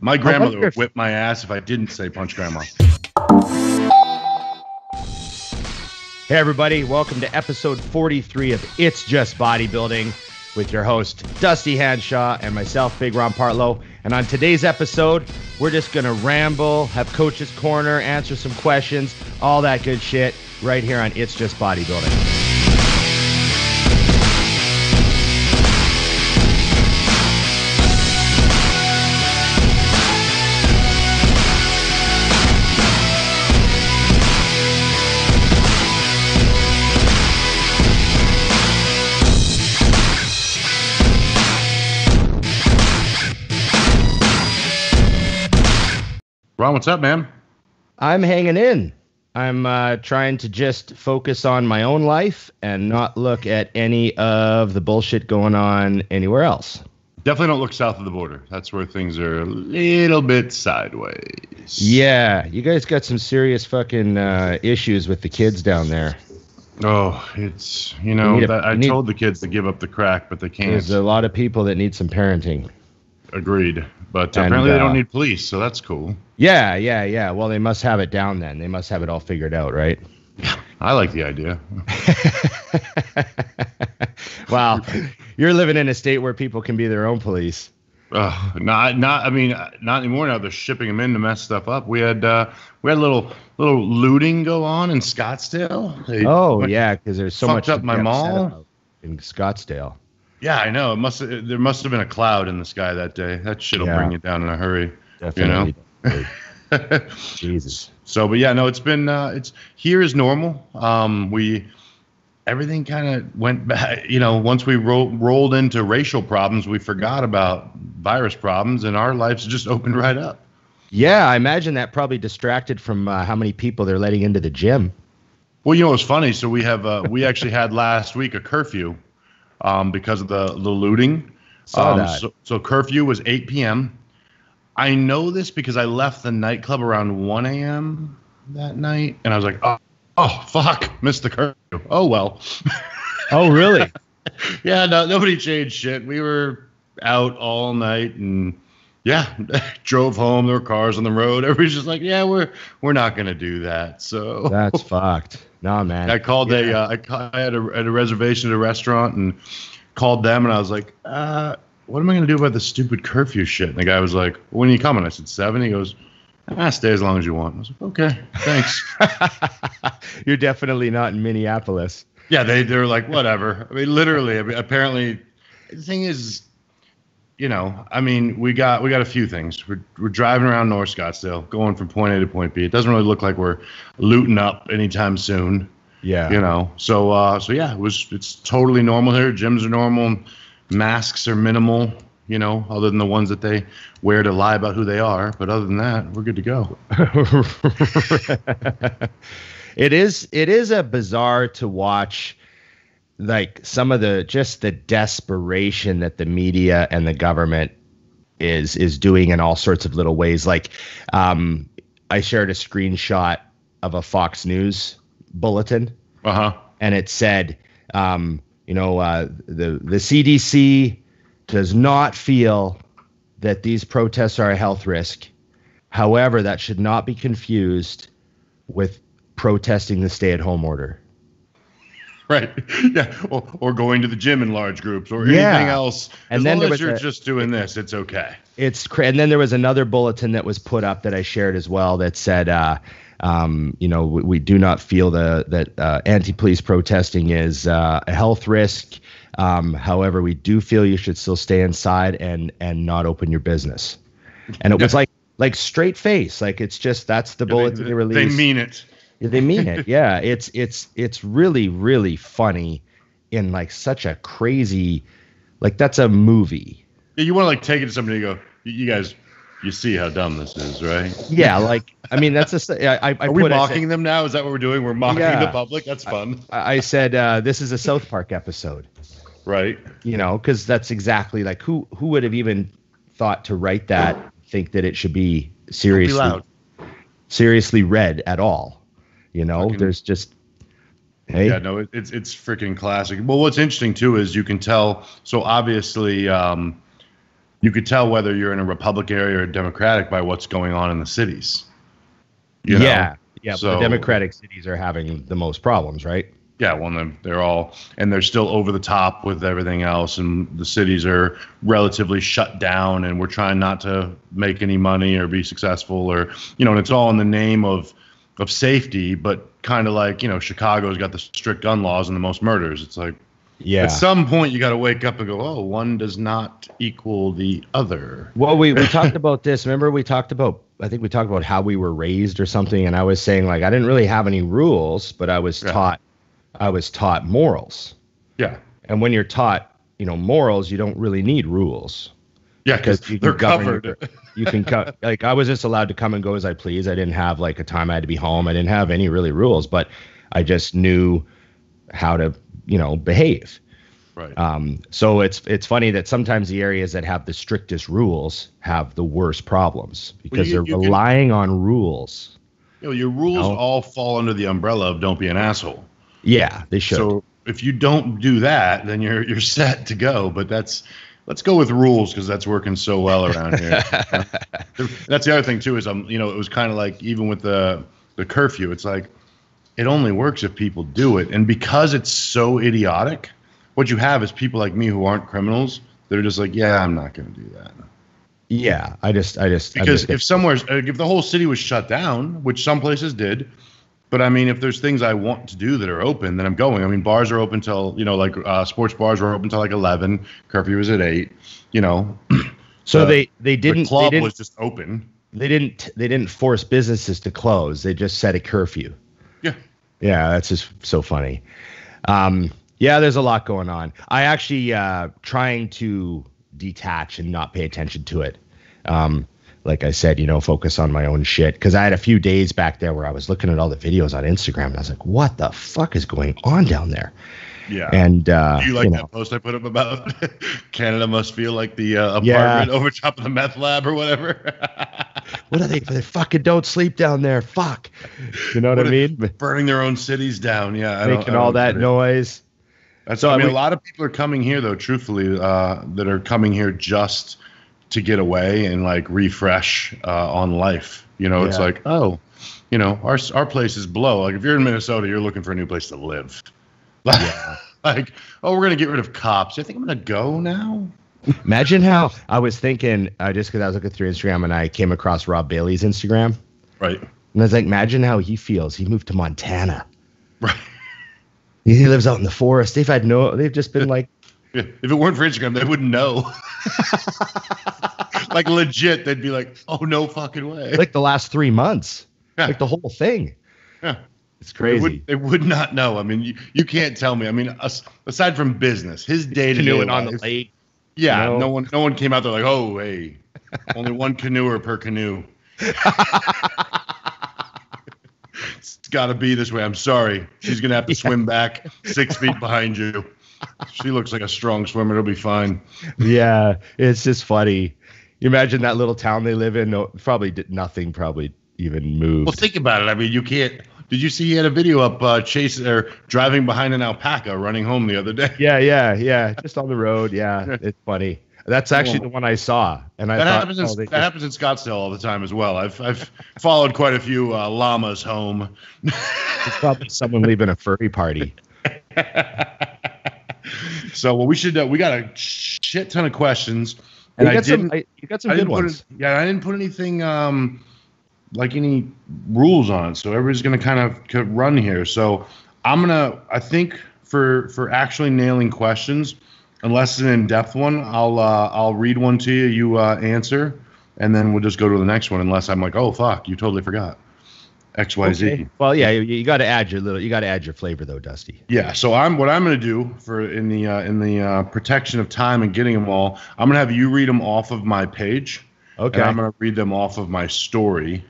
My grandmother would whip my ass if I didn't say punch grandma. Hey everybody, welcome to episode 43 of It's Just Bodybuilding with your host Dusty Hanshaw and myself, Big Ron Partlow. And on today's episode, we're just going to ramble, have Coach's Corner, answer some questions, all that good shit right here on It's Just Bodybuilding. Ron, what's up, man? I'm hanging in. I'm trying to just focus on my own life and not look at any of the bullshit going on anywhere else. Definitely don't look south of the border. That's where things are a little bit sideways. Yeah, you guys got some serious fucking issues with the kids down there. Oh, it's, I told the kids to give up the crack, but they can't. There's a lot of people that need some parenting. Agreed. But apparently they don't need police, so that's cool. Yeah. Well, they must have it down then. They must have it all figured out, right? I like the idea. Wow. You're living in a state where people can be their own police. Not anymore now. They're shipping them in to mess stuff up. We had a little looting go on in Scottsdale. Because there's so much up my mall in Scottsdale. Yeah, I know. There must have been a cloud in the sky that day. That shit'll bring you down in a hurry. Definitely. Jesus. So, but yeah, no, it's been here is normal. Everything kind of went back. Once we rolled into racial problems, we forgot about virus problems, and our lives just opened right up. Yeah, I imagine that probably distracted from how many people they're letting into the gym. Well, it was funny. So we actually had last week a curfew. Because of the looting. So curfew was 8 p.m. I know this because I left the nightclub around 1 a.m. that night, and I was like, oh, fuck, missed the curfew. Oh, well. Oh, really? Yeah, no, nobody changed shit. We were out all night, and drove home. There were cars on the road. Everybody's just like, yeah, we're not going to do that. So that's fucked. No, man. I called I had a reservation at a restaurant and called them, and I was like, what am I going to do about this stupid curfew shit? And the guy was like, when are you coming? I said 7. He goes, stay as long as you want. I was like, okay, thanks. You're definitely not in Minneapolis. Yeah, they're like, whatever. I mean, literally, apparently, the thing is, we got a few things. We're driving around North Scottsdale, going from point A to point B. It doesn't really look like we're looting up anytime soon. Yeah. It's totally normal here. Gyms are normal. Masks are minimal, other than the ones that they wear to lie about who they are. But other than that, we're good to go. It is a bizarre to watch. Like some of the desperation that the media and the government is doing in all sorts of little ways. Like I shared a screenshot of a Fox News bulletin, and it said, the CDC does not feel that these protests are a health risk. However, that should not be confused with protesting the stay-at-home order. Right. Yeah. Or going to the gym in large groups or anything else. And as then long as you're just doing this, it's okay. And then there was another bulletin that was put up that I shared as well that said, we do not feel that anti-police protesting is a health risk. However, we do feel you should still stay inside and not open your business. And it was like straight face. Like it's just that's the bulletin they released. They mean it. They mean it. Yeah, it's really, really funny in like such a crazy, like that's a movie. Yeah, you want to like take it to somebody and go, you guys, you see how dumb this is, right? Yeah, like I mean that's Are we mocking them now? Is that what we're doing? We're mocking the public. That's fun. I said this is a South Park episode, right? Because that's exactly like who would have even thought to write that, think that it should be seriously read at all. There's just, hey. Yeah, no, it's freaking classic. Well, what's interesting too is you can tell. So obviously, you could tell whether you're in a Republican area or a Democratic by what's going on in the cities. Yeah. So, the Democratic cities are having the most problems, right? Yeah, well, they're still over the top with everything else, and the cities are relatively shut down, and we're trying not to make any money or be successful, or and it's all in the name of safety, but kind of like Chicago's got the strict gun laws and the most murders. It's like, at some point you got to wake up and go, oh, one does not equal the other. Well, we talked about this. Remember, I think we talked about how we were raised or something, and I was saying like I didn't really have any rules, but I was taught morals. Yeah. And when you're taught, morals, you don't really need rules. Yeah, because they're covered. You can like I was just allowed to come and go as I please. I didn't have like a time I had to be home. I didn't have any really rules, but I just knew how to, behave. Right. So it's funny that sometimes the areas that have the strictest rules have the worst problems because they're relying on rules. Your rules all fall under the umbrella of don't be an asshole. Yeah, they should. So if you don't do that, then you're set to go. But let's go with rules because that's working so well around here. That's the other thing too is it was kind of like even with the curfew, it's like it only works if people do it, and because it's so idiotic, what you have is people like me who aren't criminals. They're just like, yeah, I'm not going to do that. Yeah, because if the whole city was shut down, which some places did. But I mean, if there's things I want to do that are open, then I'm going. I mean, bars are open till sports bars are open till like 11. Curfew is at 8. So they didn't. The club was just open. They didn't force businesses to close. They just set a curfew. Yeah. Yeah, that's just so funny. Yeah, there's a lot going on. I actually trying to detach and not pay attention to it. Like I said, focus on my own shit. Because I had a few days back there where I was looking at all the videos on Instagram and I was like, what the fuck is going on down there? Yeah. And do you like that post I put up about Canada must feel like the apartment over top of the meth lab or whatever? What are they? They fucking don't sleep down there. Fuck. You know what I mean? Burning their own cities down. Yeah. Making all that noise. So I mean, a lot of people are coming here though, truthfully, that are coming here just to get away and like refresh on life. It's like, oh, our place is below. Like if you're in Minnesota, you're looking for a new place to live. Like, oh, we're gonna get rid of cops. I think I'm gonna go now. Imagine how I was thinking just because I was looking through Instagram and I came across Rob Bailey's Instagram. Right. And I was like, imagine how he feels. He moved to Montana. Right. He lives out in the forest. They've just been like. Yeah. If it weren't for Instagram, they wouldn't know. Like legit, they'd be like, "Oh no, fucking way!" Like the last 3 months, like the whole thing. Yeah, it's crazy. They would not know. I mean, you can't tell me. I mean, aside from business, his day-to-day canoeing on the lake. Yeah, no one came out there like, "Oh, hey, only one canoer per canoe." It's got to be this way. I'm sorry. She's gonna have to swim back 6 feet behind you. She looks like a strong swimmer. It'll be fine. Yeah, it's just funny. You imagine that little town they live in. No, nothing even moves. Well, think about it. I mean, you can't. Did you see he had a video up chasing or driving behind an alpaca running home the other day? Yeah. Just on the road. Yeah, it's funny. That's actually the one I saw, and that happens in Scottsdale all the time as well. I've followed quite a few llamas home. It's probably someone leaving a furry party. So we got a shit ton of questions, and you got some good ones. I didn't put anything like any rules on it, so everybody's gonna kind of run here. So I think for actually nailing questions, unless it's an in-depth one, I'll read one to you. You answer, and then we'll just go to the next one. Unless I'm like, oh fuck, you totally forgot XYZ. Okay. Well, yeah, you got to add your flavor though, Dusty. Yeah. So what I'm going to do in the protection of time and getting them all, I'm going to have you read them off of my page. Okay. And I'm going to read them off of my story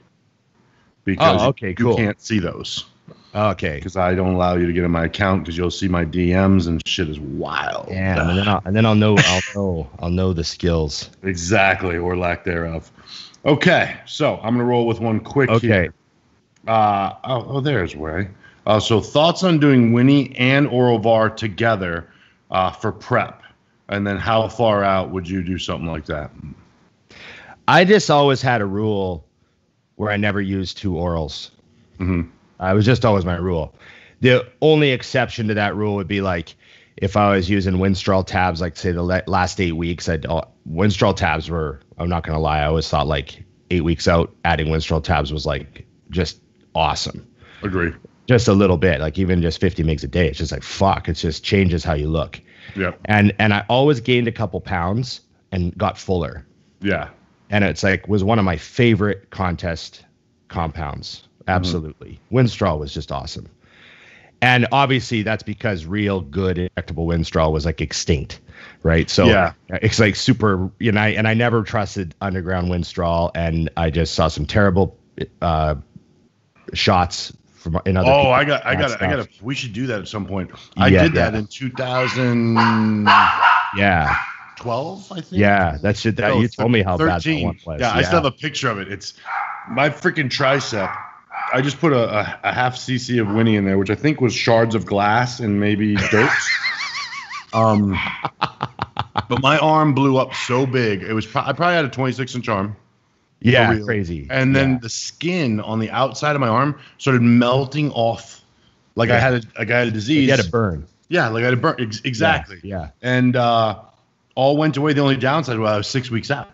because you can't see those. Okay. Because I don't allow you to get in my account because you'll see my DMs and shit is wild. Yeah. And then I'll know the skills. Exactly, or lack thereof. Okay. So I'm going to roll with one quick. Okay. Here. There's Way. So thoughts on doing Winnie and Oral VAR together for prep. And then how far out would you do something like that? I just always had a rule where I never used 2 orals. Mm-hmm. It was just always my rule. The only exception to that rule would be like if I was using Winstrol tabs, like say the last 8 weeks, Winstrol tabs were, I'm not going to lie, I always thought like 8 weeks out, adding Winstrol tabs was like just awesome. Agree. Just a little bit, like even just 50 mgs a day. It's just like, fuck, it just changes how you look. Yeah. And I always gained a couple pounds and got fuller. Yeah. And it's like, was one of my favorite contest compounds. Absolutely. Winstrol was just awesome. And obviously that's because real good injectable Winstrol was like extinct, right? So yeah, it's like super, you know, and I never trusted underground Winstrol, and I just saw some terrible shots from in other. Oh, I got. We should do that at some point. I did that in 2000. Yeah. 12, I think. Yeah, that's it. You told me how 13. Bad that one was. Yeah, I still have a picture of it. It's my freaking tricep. I just put a half cc of Winnie in there, which I think was shards of glass and maybe dirt. But my arm blew up so big. It was I probably had a 26-inch arm. Yeah, crazy. And then the skin on the outside of my arm started melting off, like I had a disease. You had a burn. Yeah, like I had a burn. Exactly. Yeah. And all went away. The only downside was I was 6 weeks out.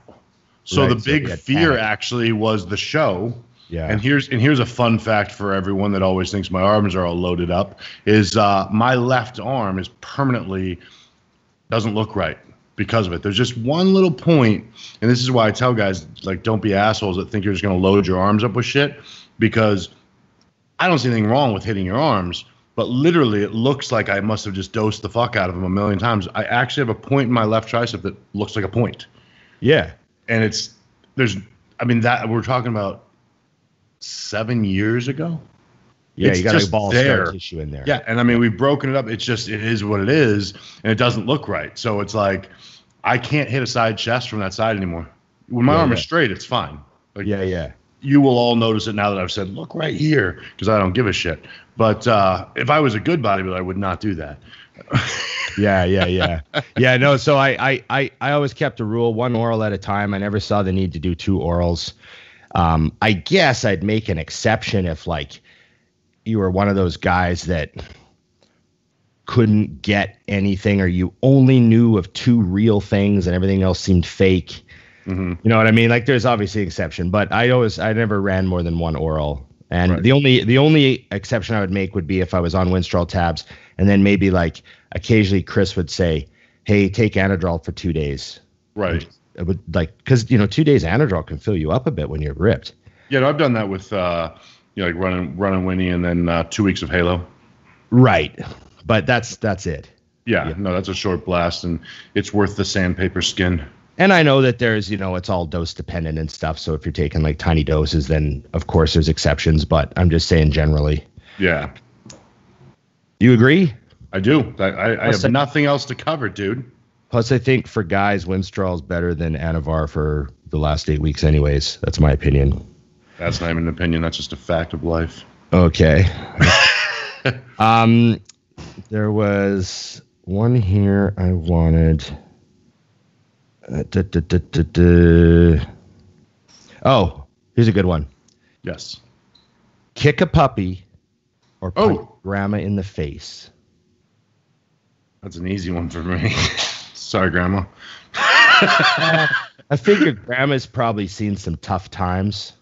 So the big fear actually was the show. Yeah. And here's a fun fact for everyone that always thinks my arms are all loaded up is my left arm is permanently doesn't look right because of it. There's just one little point, and this is why I tell guys, like, don't be assholes that think you're just going to load your arms up with shit, because I don't see anything wrong with hitting your arms, but literally it looks like I must have just dosed the fuck out of them a million times. I actually have a point in my left tricep that looks like a point. Yeah. And that we're talking about 7 years ago. Yeah, it's you got just a ball scar tissue in there. Yeah, and I mean we've broken it up. It is what it is, and it doesn't look right. So it's like I can't hit a side chest from that side anymore. When my arm is straight, it's fine. Like, yeah. You will all notice it now that I've said, look right here, because I don't give a shit. But if I was a good bodybuilder, I would not do that. Yeah. Yeah, no, so I always kept a rule, 1 oral at a time. I never saw the need to do 2 orals. I guess I'd make an exception if like you were one of those guys that couldn't get anything, or you only knew of 2 real things and everything else seemed fake. Mm-hmm. You know what I mean? Like there's obviously an exception, but I never ran more than 1 oral. And the only exception I would make would be if I was on Winstrol tabs, and then maybe like occasionally Chris would say, hey, take Anadrol for 2 days. Right. It would like, because 2 days Anadrol can fill you up a bit when you're ripped. Yeah, no, I've done that with like running Winnie and then 2 weeks of Halo. Right, but that's it. Yeah, no, that's a short blast, and it's worth the sandpaper skin. And I know that there's, it's all dose dependent and stuff. So if you're taking like tiny doses, then of course there's exceptions. But I'm just saying generally. Yeah. You agree? I do. I have nothing else to cover, dude. Plus, I think for guys, Winstrol is better than Anavar for the last 8 weeks anyways. That's my opinion. That's not even an opinion. That's just a fact of life. Okay. There was one here I wanted. Oh, here's a good one. Yes. Kick a puppy or punch grandma in the face. That's an easy one for me. Sorry, Grandma. I figured Grandma's probably seen some tough times,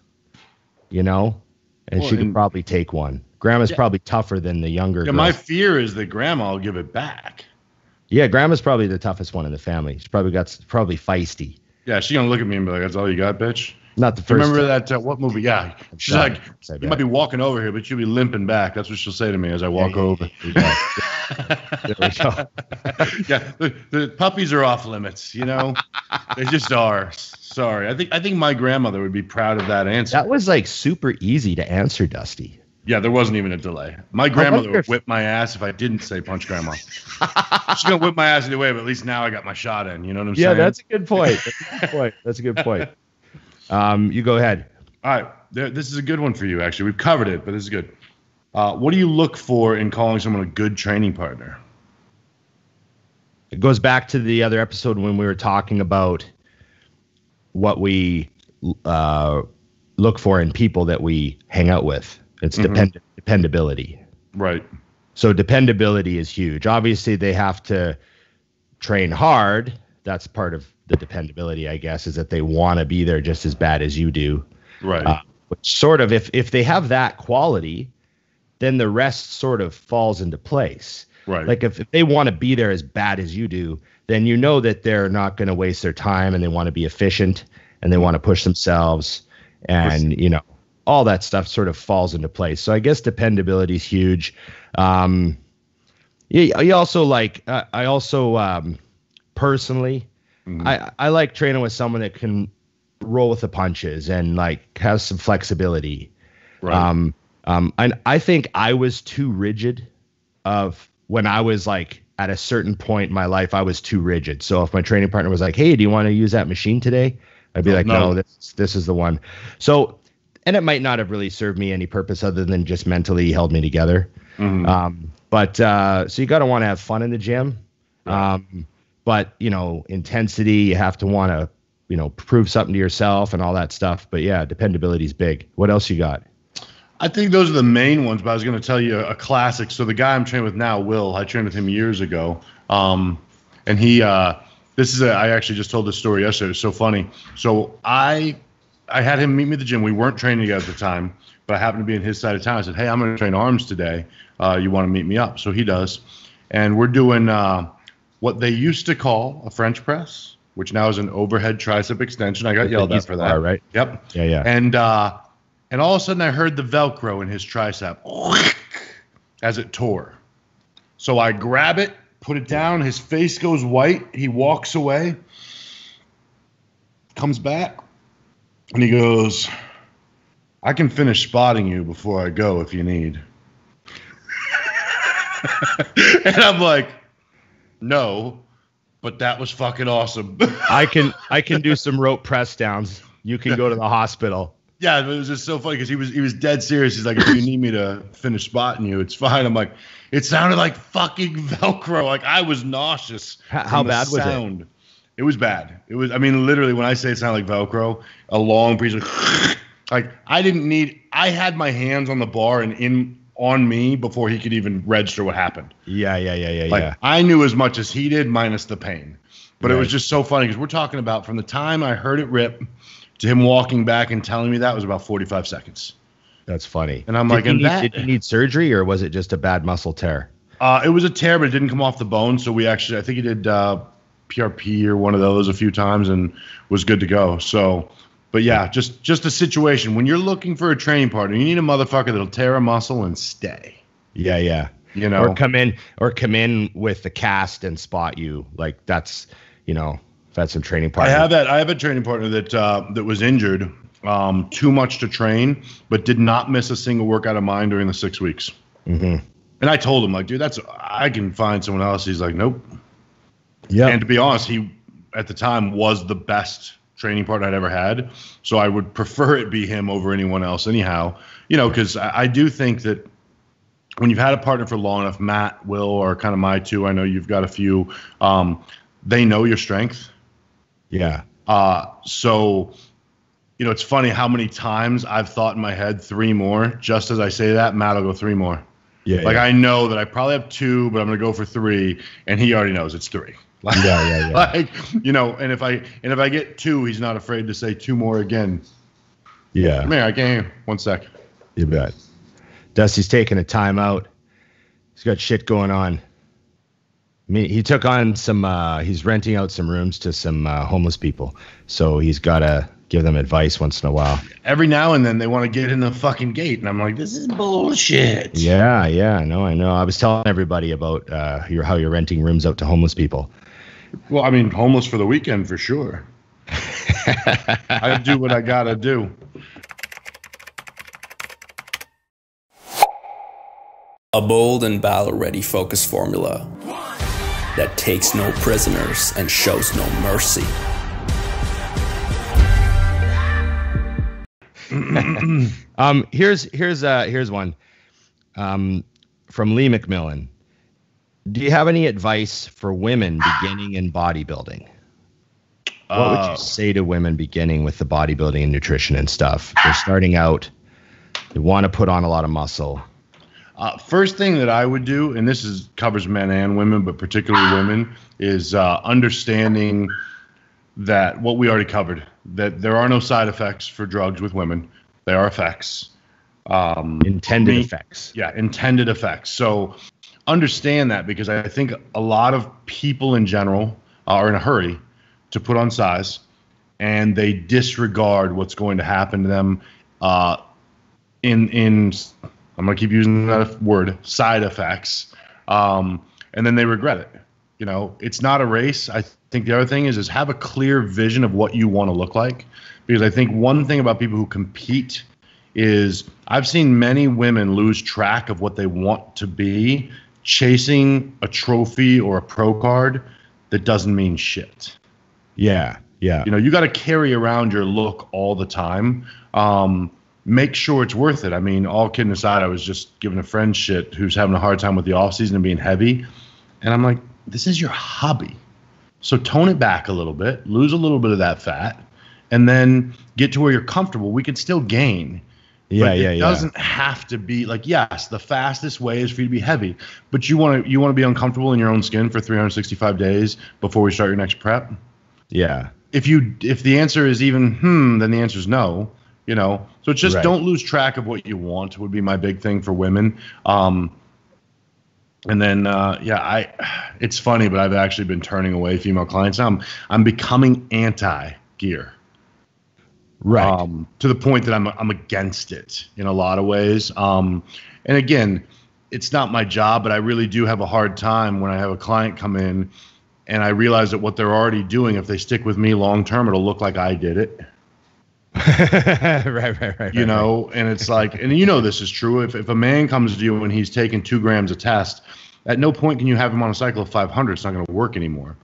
and she could probably take one. Grandma's probably tougher than the younger girls. My fear is that Grandma will give it back. Yeah, Grandma's probably the toughest one in the family. She's probably feisty. Yeah, she's going to look at me and be like, that's all you got, bitch? Not the first Remember that, what movie? Yeah. She's like, you might be walking over here, but you'll be limping back. That's what she'll say to me as I walk over. There we go. Yeah, the puppies are off limits, They just are. Sorry. I think my grandmother would be proud of that answer. That was like super easy to answer, Dusty. Yeah, there wasn't even a delay. My grandmother would whip my ass if I didn't say punch grandma. She's going to whip my ass either way, but at least now I got my shot in. You know what I'm saying? Yeah, that's a good point. That's a good point. You go ahead. All right. This is a good one for you, actually. We've covered it, but this is good. What do you look for in calling someone a good training partner? it goes back to the other episode when we were talking about what we look for in people that we hang out with. It's dependability. Right. So dependability is huge. Obviously, they have to train hard. That's part of the dependability, I guess, is that they want to be there just as bad as you do. Right. Which sort of, if they have that quality, then the rest sort of falls into place. Right. Like if they want to be there as bad as you do, then you know that they're not going to waste their time, and they want to be efficient, and they want to push themselves, and all that stuff sort of falls into place. So I guess dependability is huge. You also like, I also personally, I like training with someone that can roll with the punches and like has some flexibility. Right. And I think I was too rigid when I was like at a certain point in my life, I was too rigid. So if my training partner was like, "Hey, do you want to use that machine today?" I'd be no, this is the one. So, and it might not have really served me any purpose other than just mentally held me together. But so you got to want to have fun in the gym. Right. But intensity, you have to want to, prove something to yourself and all that stuff. But yeah, dependability is big. What else you got? I think those are the main ones, but I was going to tell you a classic. So the guy I'm training with now, Will, I trained with him years ago. And he, I actually just told this story yesterday. It was so funny. So I had him meet me at the gym. We weren't training together at the time, but I happened to be in his side of town. I said, "Hey, I'm going to train arms today. You want to meet me up?" So he does. And we're doing what they used to call a French press, which now is an overhead tricep extension. I got yelled at for that. Right? Yep. Yeah. And all of a sudden I heard the Velcro in his tricep as it tore. So I grab it, put it down. His face goes white. He walks away, comes back, and he goes, "I can finish spotting you before I go if you need." And I'm like, "No, but that was fucking awesome." I can do some rope press downs. You can go to the hospital. Yeah, it was just so funny because he was dead serious. He's like, "If you need me to finish spotting you, it's fine." I'm like, it sounded like fucking Velcro. Like I was nauseous. How bad was it? It was bad. It was. I mean, literally, when I say it sounded like Velcro, a long piece of like I had my hands on the bar and on me before he could even register what happened. Yeah. I knew as much as he did, minus the pain. But right. It was just so funny because we're talking about from the time I heard it rip to him walking back and telling me that was about 45 seconds. That's funny. And I'm did he need surgery, or was it just a bad muscle tear? It was a tear, but it didn't come off the bone. So I think he did PRP or one of those a few times and was good to go. So, but yeah, just a situation. When you're looking for a training partner, you need a motherfucker that'll tear a muscle and stay. Yeah. Or come in with the cast and spot you. Like that's, that's some training partner. I have a training partner that was injured, too much to train, but did not miss a single workout of mine during the 6 weeks. Mm-hmm. And I told him, like, dude, I can find someone else. He's like, nope. Yeah. And to be honest, he at the time was the best training partner I'd ever had. So I would prefer it be him over anyone else anyhow, because I do think that when you've had a partner for long enough, Matt, Will, are kind of my two. I know you've got a few. They know your strength. Yeah. So, it's funny how many times I've thought in my head 3 more. Just as I say that, Matt will go 3 more. Yeah. I know that I probably have 2, but I'm going to go for 3, and he already knows it's 3. Yeah. And if I get 2, he's not afraid to say 2 more again. Yeah. Come here, I can't hear. 1 sec. You bet. Dusty's taking a timeout. He's got shit going on. I mean, he took on he's renting out some rooms to some homeless people. So he's got to give them advice once in a while. Every now and then they want to get in the fucking gate. And I'm like, this is bullshit. Yeah. I know. I was telling everybody about how you're renting rooms out to homeless people. Well, I mean, homeless for the weekend for sure. I do what I got to do. A bold and battle-ready focus formula that takes no prisoners and shows no mercy. Here's one from Lee McMillan. do you have any advice for women beginning in bodybuilding? What would you say to women beginning with the bodybuilding and nutrition and stuff? They're starting out. They want to put on a lot of muscle. First thing that I would do, and this covers men and women, but particularly women, is understanding that what we already covered, that there are no side effects for drugs with women. There are effects. Intended effects. Yeah, intended effects. So understand that, because I think a lot of people in general are in a hurry to put on size, and they disregard what's going to happen to them in I'm going to keep using that word, side effects, and then they regret it. You know, it's not a race. I think the other thing is have a clear vision of what you want to look like, because I think one thing about people who compete is I've seen many women lose track of what they want to be, chasing a trophy or a pro card that doesn't mean shit. Yeah. You know, you got to carry around your look all the time. Make sure it's worth it. I mean, all kidding aside, I was just giving a friend shit who's having a hard time with the off season and being heavy. And I'm like, this is your hobby. So tone it back a little bit, lose a little bit of that fat, and then get to where you're comfortable. We can still gain. It doesn't have to be like, yes, the fastest way is for you to be heavy, but you want to be uncomfortable in your own skin for 365 days before we start your next prep. Yeah. If the answer is even then the answer is no. You know, so it's just don't lose track of what you want would be my big thing for women. And then, it's funny, but I've actually been turning away female clients. I'm becoming anti-gear, right? To the point that I'm against it in a lot of ways. And again, it's not my job, but I really do have a hard time when I have a client come in and I realize that what they're already doing, if they stick with me long term, it'll look like I did it. right. You know, and it's like, and you know this is true. If a man comes to you and he's taking 2 grams of test, at no point can you have him on a cycle of 500. It's not going to work anymore.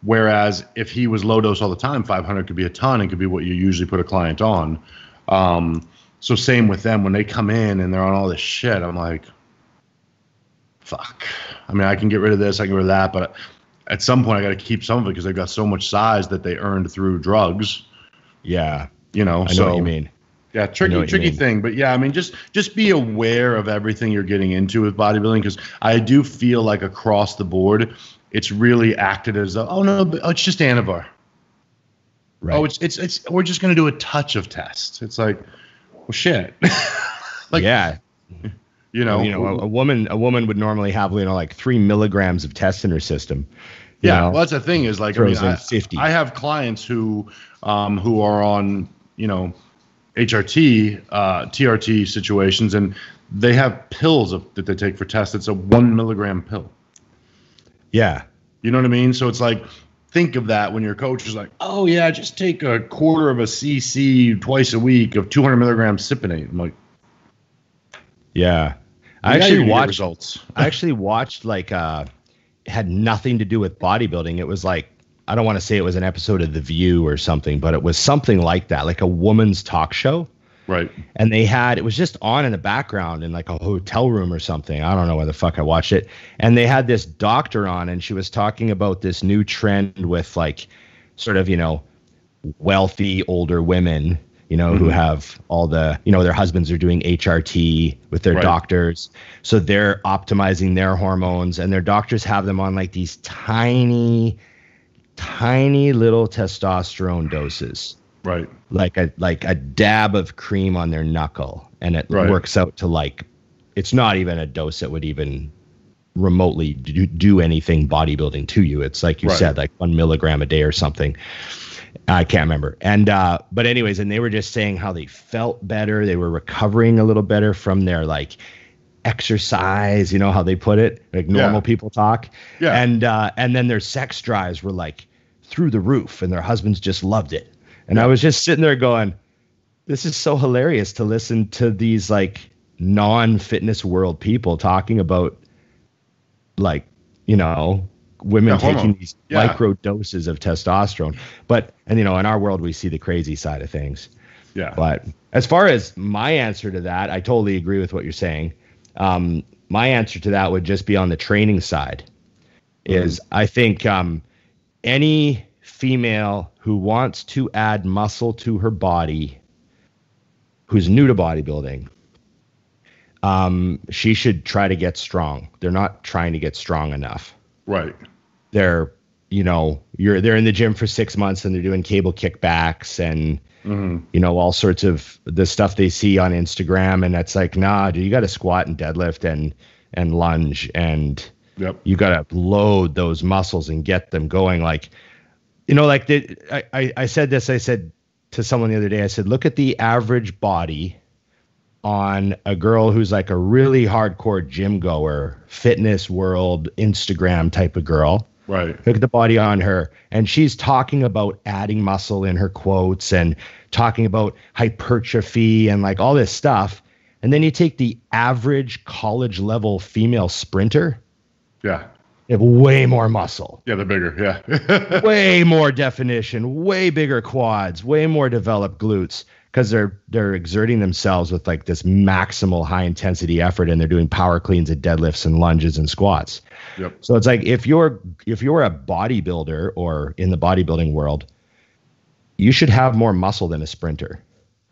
Whereas if he was low dose all the time, 500 could be a ton and could be what you usually put a client on. So same with them when they come in and they're on all this shit. I'm like, fuck. I mean, I can get rid of this, I can get rid of that, but at some point I got to keep some of it because they've got so much size that they earned through drugs. Yeah. You know, I know what you mean. Yeah, tricky thing. But yeah, I mean, just be aware of everything you're getting into with bodybuilding, because I do feel like across the board, it's really acted as it's just Anavar. Right. Oh, it's we're just gonna do a touch of test. It's like, well, shit. Like, yeah. You know, a woman would normally have like 3 milligrams of test in her system. Yeah, well, that's the thing is like, I 50. I have clients who are on, HRT, TRT situations, and they have pills that they take for tests. It's a 1 milligram pill. Yeah. You know what I mean? So it's like, think of that when your coach is like, oh yeah, just take a quarter of a cc twice a week of 200 milligrams cypionate. I'm like, yeah. I actually watched like, had nothing to do with bodybuilding. It was like, I don't want to say it was an episode of The View or something, but it was something like that, like a woman's talk show. Right. And it was just on in the background in like a hotel room or something. I don't know why the fuck I watched it. And they had this doctor on, and she was talking about this new trend with like sort of, wealthy older women, who have all the, their husbands are doing HRT with their doctors. So they're optimizing their hormones, and their doctors have them on like these tiny little testosterone doses. Right. Like a dab of cream on their knuckle. And it works out to like, it's not even a dose that would even remotely do anything bodybuilding to you. It's like you said, like 1 milligram a day or something. I can't remember. And, but anyways, and they were just saying how they felt better. They were recovering a little better from their like exercise, how they put it, like normal people talk. Yeah. And then their sex drives were like through the roof, and their husbands just loved it. And I was just sitting there going, this is so hilarious to listen to these like non-fitness world people talking about like, women taking these micro doses of testosterone. But, and in our world, we see the crazy side of things. Yeah. But as far as my answer to that, I totally agree with what you're saying. My answer to that would just be on the training side. is I think any female who wants to add muscle to her body, who's new to bodybuilding, she should try to get strong. They're not trying to get strong enough. Right. They're they're in the gym for 6 months and they're doing cable kickbacks and all sorts of the stuff they see on Instagram, and that's like, nah, dude, you got to squat and deadlift and lunge, and you got to load those muscles and get them going. Like, I said this. I said to someone the other day, I said, look at the average body on a girl who's like a really hardcore gym goer, fitness world, Instagram type of girl. Right. Look at the body on her. And she's talking about adding muscle in her quotes and talking about hypertrophy and like all this stuff. And then you take the average college level female sprinter. Yeah. They have way more muscle. Yeah, they're bigger. Yeah. Way more definition, way bigger quads, way more developed glutes, because they're exerting themselves with like this maximal high intensity effort, and they're doing power cleans and deadlifts and lunges and squats. Yep. So it's like if you're a bodybuilder or in the bodybuilding world, you should have more muscle than a sprinter.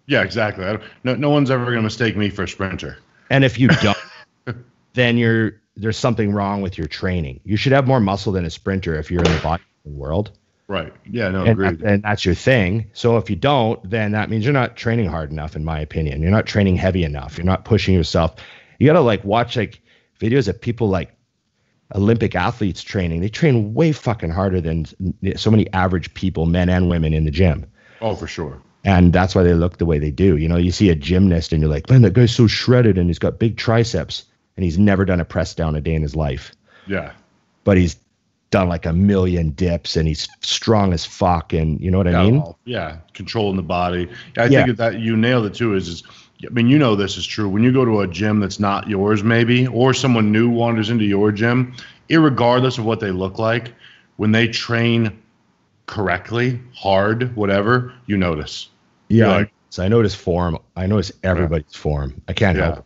Yeah, exactly. No one's ever going to mistake me for a sprinter. And if you don't, then there's something wrong with your training. You should have more muscle than a sprinter if you're in the bodybuilding world. Right. Yeah, no, agreed. And that's your thing. So if you don't, then that means you're not training hard enough, in my opinion. You're not training heavy enough. You're not pushing yourself. You got to like watch like videos of people like Olympic athletes training. They train way fucking harder than so many average people, men and women, in the gym. Oh, for sure. And that's why they look the way they do. You see a gymnast and you're like, man, that guy's so shredded and he's got big triceps, and he's never done a press down a day in his life. Yeah. But he's done like 1 million dips and he's strong as fuck, and you know what I mean? Yeah, controlling the body. I think that you nailed it too. Is I mean, this is true. When you go to a gym that's not yours, maybe, or someone new wanders into your gym, irregardless of what they look like, when they train correctly, hard, whatever, you notice. Yeah, so I notice form. I notice everybody's form. I can't help it.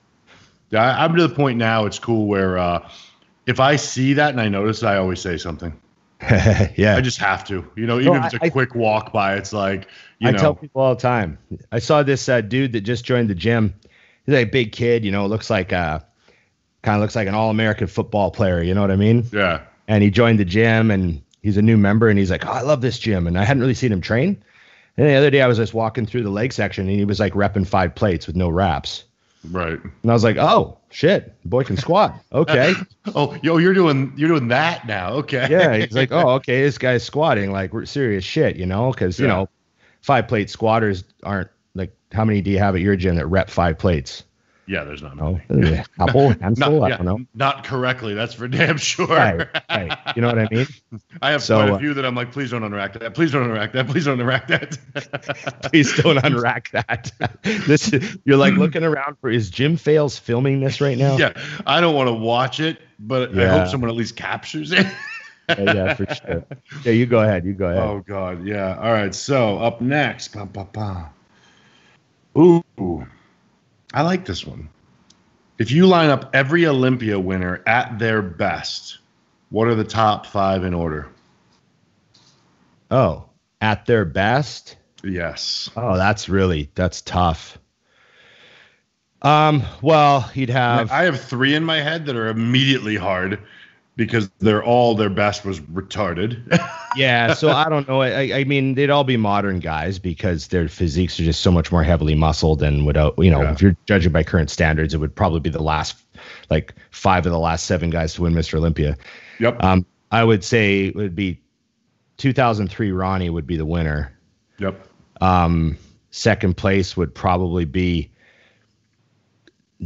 Yeah, I'm to the point now. It's cool where if I see that and I notice it, I always say something. Yeah, I just have to. Even if it's a quick walk by, it's like I tell people all the time. I saw this dude that just joined the gym. He's like a big kid. Looks like kind of looks like an all-American football player. You know what I mean? Yeah. And he joined the gym, and he's a new member, and he's like, "Oh, I love this gym." And I hadn't really seen him train. And the other day, I was just walking through the leg section, and he was like repping 5 plates with no wraps. Right. And I was like, "Oh shit, boy can squat." Okay. You're doing that now. Okay. Yeah. He's like, "Oh, okay, this guy's squatting like serious shit," because 5 plate squatters aren't like, how many do you have at your gym that rep 5 plates? Yeah, there's not many. Couple, handful, I don't know. Not correctly, that's for damn sure. Right. You know what I mean? I have quite a few that I'm like, please don't unrack that. Please don't unrack that. Please don't unrack that. Please don't unrack that. You're like looking around for, is Jim Fails filming this right now? Yeah, I don't want to watch it, but I hope someone at least captures it. Yeah, for sure. Yeah, you go ahead. Oh, God, yeah. All right, so up next. Ooh. I like this one. If you line up every Olympia winner at their best, what are the top 5 in order? Oh, at their best? Yes. Oh, that's tough. Well, you'd have... I have 3 in my head that are immediately hard because their best was retarded. Yeah, so I don't know. I mean, they'd all be modern guys because their physiques are just so much more heavily muscled, and without, if you're judging by current standards, it would probably be the last, 5 of the last 7 guys to win Mr. Olympia. Yep. I would say it would be 2003 Ronnie would be the winner. Yep. Second place would probably be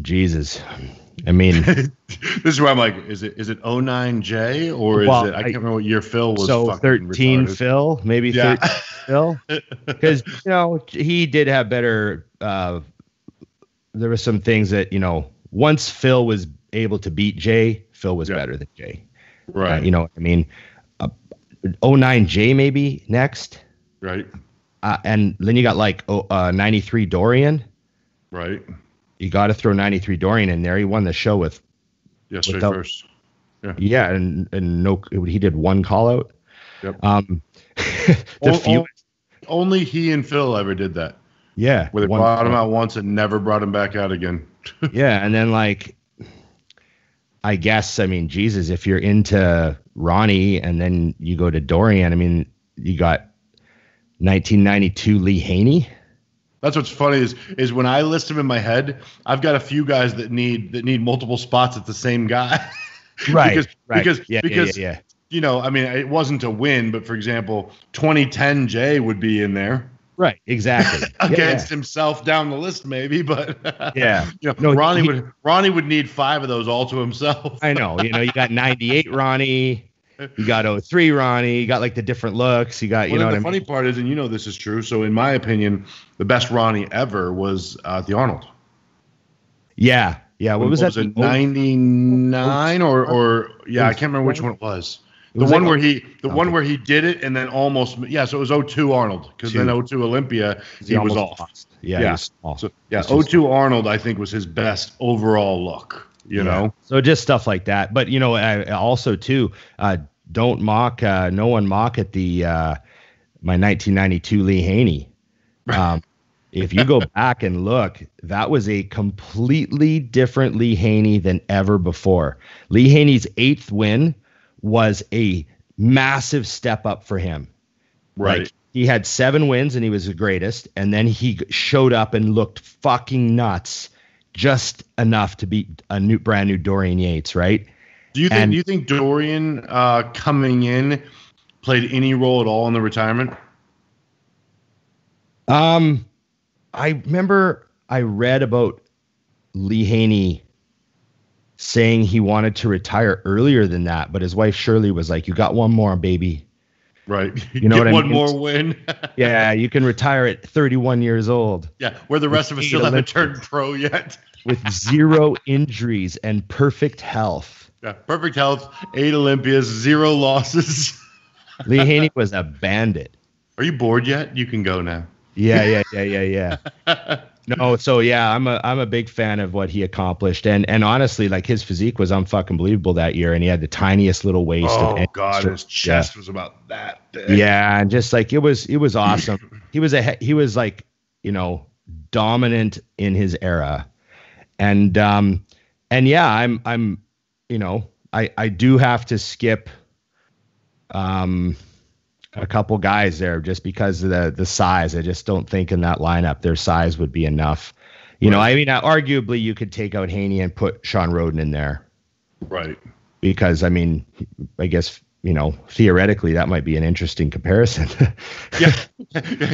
Jesus. I mean, this is where I'm like, is it 09J or is it? I can't remember what year Phil was. So 13 retarded. Phil, maybe 13 Phil, because he did have better. There were some things that once Phil was able to beat Jay, Phil was better than Jay. Right. You know what I mean? 09J maybe next. Right. And then you got 93 Dorian. Right. You got to throw 93 Dorian in there. He won the show with straight first. Yeah, and no, he did one call out. Yep. Only he and Phil ever did that. Yeah, where they brought him out once and never brought him back out again. Yeah, and then like, I guess, I mean, Jesus, if you're into Ronnie and then you go to Dorian, I mean, you got 1992 Lee Haney. That's what's funny is when I list them in my head, I've got a few guys that need multiple spots at the same guy. Right. Because you know, I mean, it wasn't a win, but for example, 2010 Jay would be in there. Right, exactly. Against himself down the list, maybe, but yeah, you know, Ronnie would need 5 of those all to himself. I know, you know, you got 98 Ronnie, you got 03 Ronnie, you got like the different looks, you got, you know what I mean? The funny part is, and you know this is true, so in my opinion, the best Ronnie ever was the Arnold. Yeah. What was that? 99 or yeah, I can't remember which one it was. The one where he did it and then almost, so it was 02 Arnold, because then 02 Olympia he was off. Lost. Yeah. So 02 Arnold I think was his best overall look. You know, so just stuff like that. But you know, I also too, don't mock, no one mock at the my 1992 Lee Haney. If you go back and look, that was a completely different Lee Haney than ever before. Lee Haney's 8th win was a massive step up for him. Right. Like, he had 7 wins and he was the greatest. And then he showed up and looked fucking nuts, just enough to beat a brand new Dorian Yates. Right. Do you think Dorian coming in played any role at all in the retirement? I remember I read about Lee Haney saying he wanted to retire earlier than that, but his wife Shirley was like, "You got one more, baby." Right. You know what I mean? One more win. Yeah, you can retire at 31 years old. Yeah, where the rest of us still haven't turned pro yet. With 0 injuries and perfect health. Yeah, perfect health, 8 Olympias, 0 losses. Lee Haney was a bandit. Are you bored yet? You can go now. Yeah. No, so yeah, I'm a big fan of what he accomplished, and honestly, like, his physique was unfucking believable that year, and he had the tiniest little waist. Oh God, his chest was about that big. Yeah, and just like it was awesome. he was like, you know, dominant in his era, and yeah, I'm you know, I do have to skip a couple guys there just because of the size. I just don't think in that lineup their size would be enough. You know, I mean, arguably you could take out Haney and put Sean Roden in there. Right. Because, I mean, I guess, you know, theoretically that might be an interesting comparison. Yeah.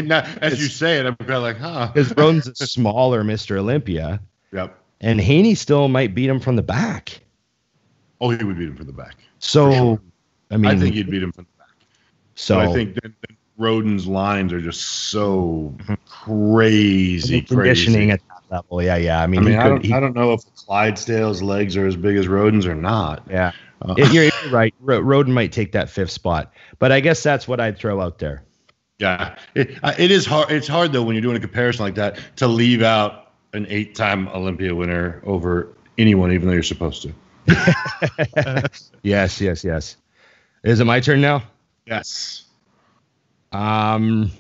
Now, as you say it, I'm kind of like, huh. Because Roden's a smaller Mr. Olympia. Yep. And Haney still might beat him from the back. Oh, he would beat him from the back. So, sure. I mean, I think he'd beat him from the back. So but I think that Roden's lines are just so crazy. Conditioning at that level. Yeah. I mean, I don't know if Clydesdale's legs are as big as Roden's or not. Yeah. You're right. Roden might take that 5th spot, but I guess that's what I'd throw out there. Yeah. It is hard. It's hard though, when you're doing a comparison like that, to leave out an 8-time Olympia winner over anyone, even though you're supposed to. Yes. Is it my turn now? Yes. There's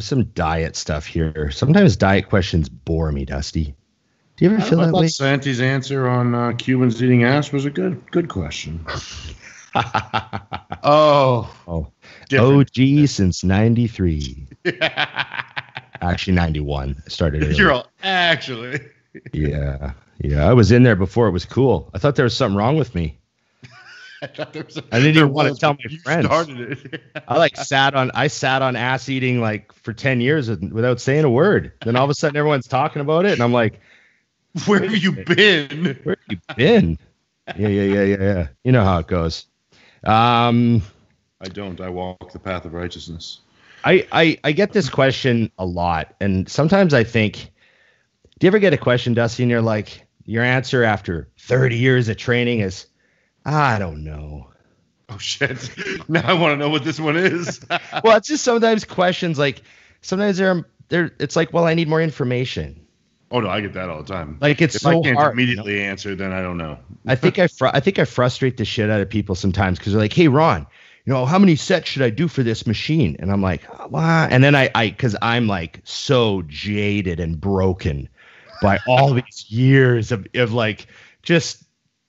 some diet stuff here. Sometimes diet questions bore me, Dusty. Do you ever feel that way? Santi's answer on Cubans eating ass was a good question. Oh. OG since 93. Actually, 91. I started early. You're all actually. Yeah. I was in there before it was cool. I thought there was something wrong with me. I didn't even want to tell my friends. Started it. I sat on ass eating like for 10 years without saying a word. Then all of a sudden everyone's talking about it, and I'm like, "Where have you been? Where have you been?" Yeah. You know how it goes. I don't. I walk the path of righteousness. I get this question a lot, and sometimes I think, do you ever get a question, Dusty, and you're like, your answer after 30 years of training is, I don't know. Oh, shit. Now I want to know what this one is. Well, it's just sometimes questions like, sometimes it's like, well, I need more information. Oh no, I get that all the time. Like it's if so I can't hard, immediately answer, then I don't know. I think I frustrate the shit out of people sometimes because they're like, "Hey, Ron, how many sets should I do for this machine?" And I'm like, "What?" And then because I'm like so jaded and broken by all these years of like just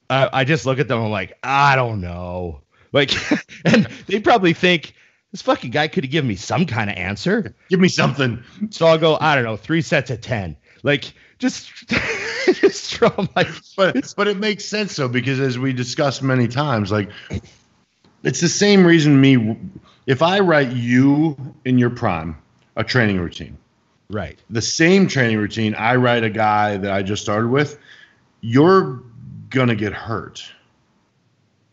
I just look at them and I'm like, I don't know. Like, and they probably think this fucking guy could have given me some kind of answer. Give me something. So I'll go, I don't know, 3 sets of 10. Like, just throw my. But it makes sense though, because as we discussed many times, like it's the same reason if I write you in your prime a training routine, right? The same training routine I write a guy that I just started with, you're gonna get hurt.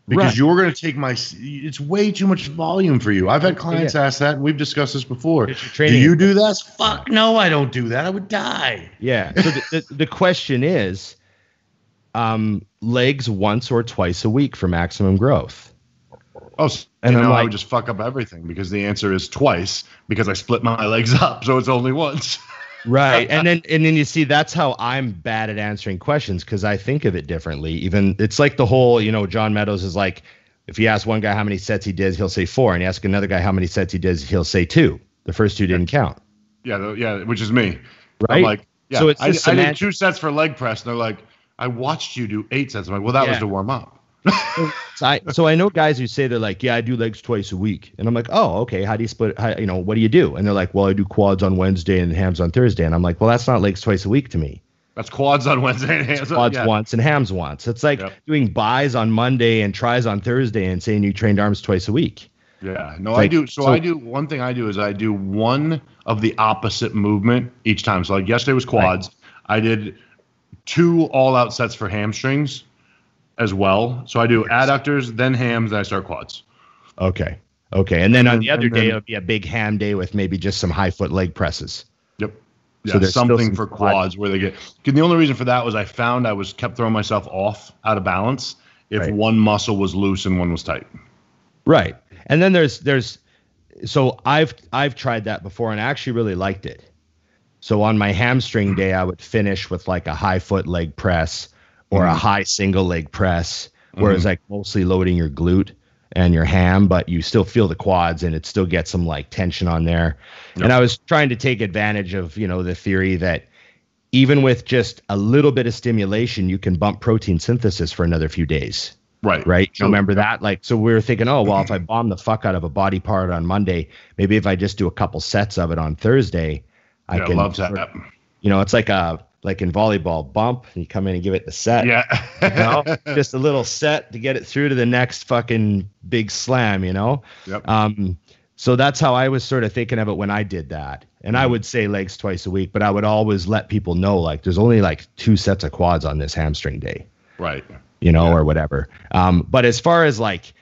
Because you're going to take it's way too much volume for you. I've had clients ask that, and we've discussed this before. Do you do that? Fuck no, I don't do that. I would die. Yeah. So the question is, legs once or twice a week for maximum growth. Oh, and now I would just fuck up everything because the answer is twice because I split my legs up, so it's only once. Right. And then you see that's how I'm bad at answering questions because I think of it differently. Even it's like the whole, John Meadows is like, if you ask one guy how many sets he did, he'll say 4. And you ask another guy how many sets he did, he'll say 2. The first 2 didn't count. Yeah, which is me. Right. I'm like, yeah, so it's I did 2 sets for leg press. And they're like, I watched you do 8 sets. I'm like, well, that was to warm up. So I know guys who say they're like, yeah, I do legs twice a week. And I'm like, oh, okay. How do you split? What do you do? And they're like, well, I do quads on Wednesday and hams on Thursday. And I'm like, well, that's not legs twice a week to me. That's quads on Wednesday and hams. Quads once and hams once. It's like doing buys on Monday and tries on Thursday and saying you trained arms twice a week. Yeah, no, I do. So I do one thing I do is I do one of the opposite movement each time. So like yesterday was quads. Right. I did 2 all-out sets for hamstrings as well. So I do adductors, then hams, then I start quads. Okay. And then on the other day, it'll be a big ham day with maybe just some high foot leg presses. Yep. Yeah, so there's something for quads where they get. Cause the only reason for that was I found I kept throwing myself off out of balance if one muscle was loose and one was tight. Right. And then so I've tried that before and I actually really liked it. So on my hamstring day, I would finish with like a high foot leg press or a high single leg press, where it's like mostly loading your glute and your ham, but you still feel the quads and it still gets some like tension on there. Yep. And I was trying to take advantage of, the theory that even with just a little bit of stimulation, you can bump protein synthesis for another few days. Right. Sure. Remember that? Like, so we were thinking, oh, well, if I bomb the fuck out of a body part on Monday, maybe if I just do a couple sets of it on Thursday, I can. Love that. It's like in volleyball, bump, and you come in and give it the set. Yeah. Just a little set to get it through to the next fucking big slam, Yep. So that's how I was sort of thinking of it when I did that. And I would say legs twice a week, but I would always let people know, like, there's only like 2 sets of quads on this hamstring day. Right. Or whatever. But as far as like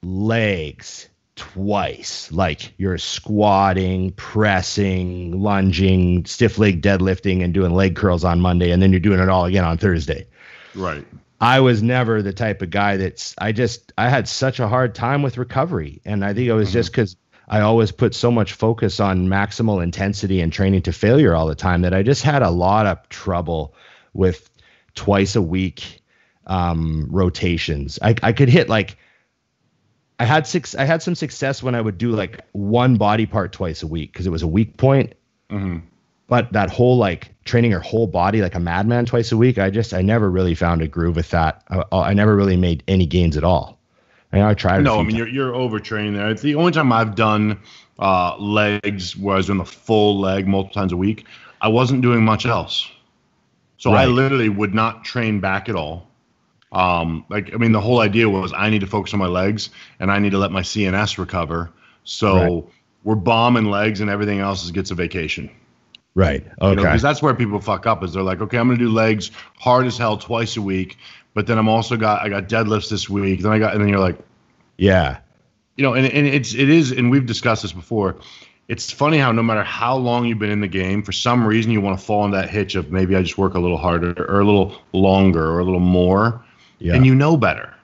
legs twice, like you're squatting, pressing, lunging, stiff leg deadlifting, and doing leg curls on Monday, and then you're doing it all again on Thursday. Right. I was never the type of guy I had such a hard time with recovery. And I think it was just because I always put so much focus on maximal intensity and training to failure all the time that I just had a lot of trouble with twice a week rotations. I could hit like, I had some success when I would do like one body part twice a week because it was a weak point. But that whole like training your whole body like a madman twice a week, I never really found a groove with that. I never really made any gains at all. I tried. No, I mean you're overtraining there. It's the only time I've done legs where I was doing the full leg multiple times a week. I wasn't doing much else, so I literally would not train back at all. The whole idea was I need to focus on my legs and I need to let my CNS recover. So we're bombing legs and everything else gets a vacation. Right. Okay. Because that's where people fuck up is they're like, okay, I'm going to do legs hard as hell twice a week. But then I got deadlifts this week. And then you're like, yeah, and it is, and we've discussed this before. It's funny how no matter how long you've been in the game, for some reason you want to fall in that hitch of maybe I just work a little harder or a little longer or a little more. Yeah. And better.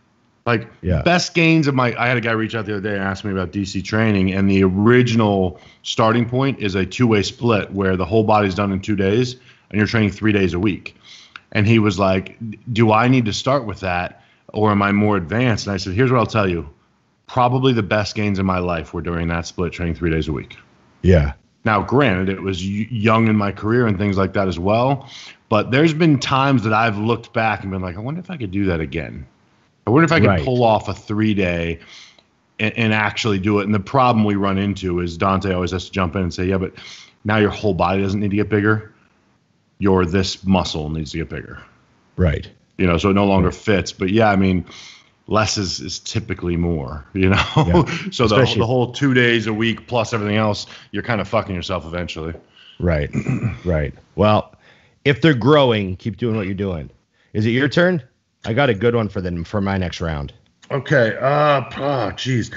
Like best gains of I had a guy reach out the other day and ask me about DC training, and the original starting point is a 2-way split where the whole body's done in 2 days, and you're training 3 days a week. And he was like, do I need to start with that, or am I more advanced? And I said, here's what I'll tell you. Probably the best gains in my life were during that split, training 3 days a week. Yeah. Now, granted, it was young in my career and things like that as well. But there's been times that I've looked back and been like, I wonder if I could do that again. I wonder if I could pull off a 3-day and actually do it. And the problem we run into is Dante always has to jump in and say, yeah, but now your whole body doesn't need to get bigger. This muscle needs to get bigger. Right. So it no longer fits. But yeah, I mean, less is typically more, Yeah. So the whole 2 days a week plus everything else, you're kind of fucking yourself eventually. Right. Right. Well, if they're growing, keep doing what you're doing. Is it your turn? I got a good one for my next round. Okay. Geez.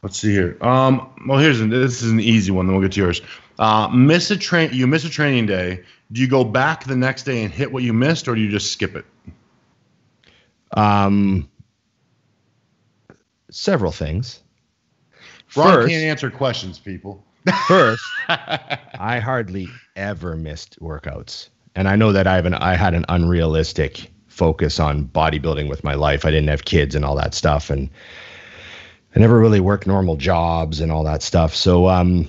Let's see here. Well, this is an easy one. Then we'll get to yours. You miss a training day. Do you go back the next day and hit what you missed, or do you just skip it? Several things. Ron can't answer questions, people. First, I hardly ever missed workouts, and I know that I had an unrealistic focus on bodybuilding with my life. I didn't have kids and all that stuff, and I never really worked normal jobs and all that stuff. So,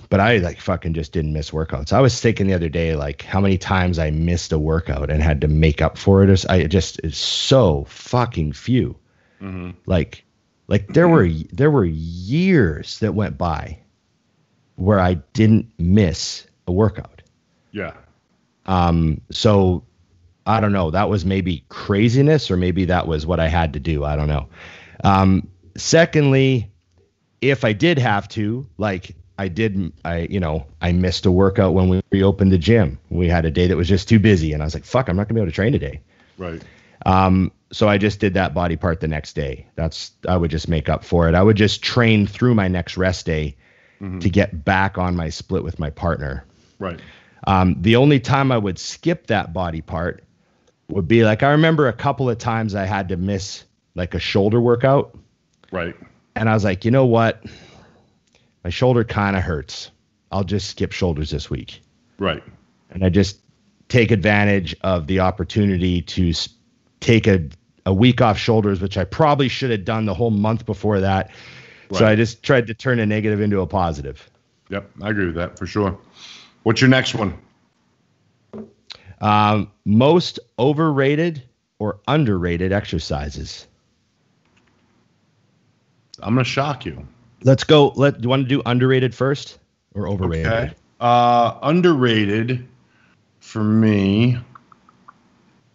but I fucking just didn't miss workouts. I was thinking the other day, how many times I missed a workout and had to make up for it. It's so fucking few. Mm-hmm. There were years that went by where I didn't miss a workout. Yeah. So I don't know. That was maybe craziness, or maybe that was what I had to do. I don't know. Secondly, if I did have to, I missed a workout when we reopened the gym. We had a day that was just too busy, and I was like, fuck, I'm not gonna be able to train today. Right. So I just did that body part the next day. I would just make up for it. I would just train through my next rest day to get back on my split with my partner. Right. The only time I would skip that body part would be I remember a couple of times I had to miss a shoulder workout. Right. And I was like, you know what? My shoulder kind of hurts. I'll just skip shoulders this week. Right. And I just take advantage of the opportunity to take a week off shoulders, which I probably should have done the whole month before that. Right. So I just tried to turn a negative into a positive. Yep. I agree with that for sure. What's your next one? Most overrated or underrated exercises. I'm going to shock you. Let's go. Do you want to do underrated first or overrated? Okay. Underrated for me.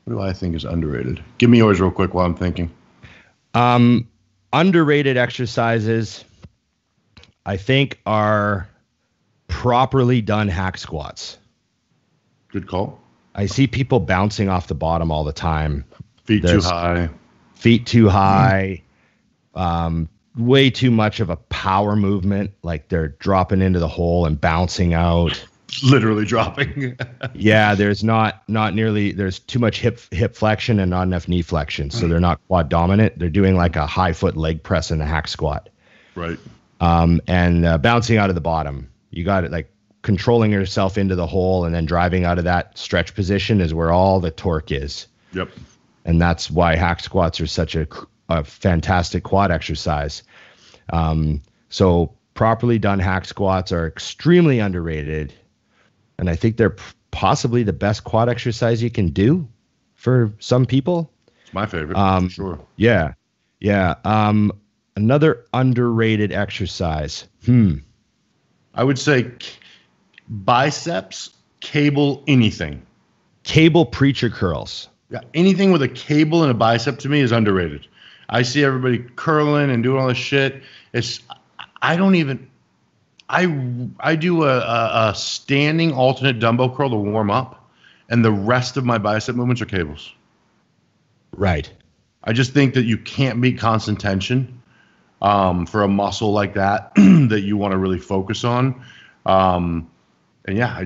What do I think is underrated? Give me yours real quick while I'm thinking. Underrated exercises, I think, are properly done hack squats. Good call. I see people bouncing off the bottom all the time. Feet too high. Feet too high. Way too much of a power movement. They're dropping into the hole and bouncing out. Literally dropping. Yeah, there's there's too much hip flexion and not enough knee flexion. So they're not quad dominant. They're doing a high foot leg press in the hack squat. Right. And bouncing out of the bottom. You got it, controlling yourself into the hole and then driving out of that stretch position is where all the torque is. Yep. And that's why hack squats are such a fantastic quad exercise. So properly done hack squats are extremely underrated. And I think they're possibly the best quad exercise you can do for some people. It's my favorite, for sure. Yeah. Yeah. Another underrated exercise. I would say biceps, cable, anything. Cable preacher curls. Yeah, anything with a cable and a bicep to me is underrated. I see everybody curling and doing all this shit. I do a standing alternate dumbbell curl to warm up, and the rest of my bicep movements are cables. Right. I just think that you can't beat constant tension for a muscle like that that you want to really focus on. And yeah,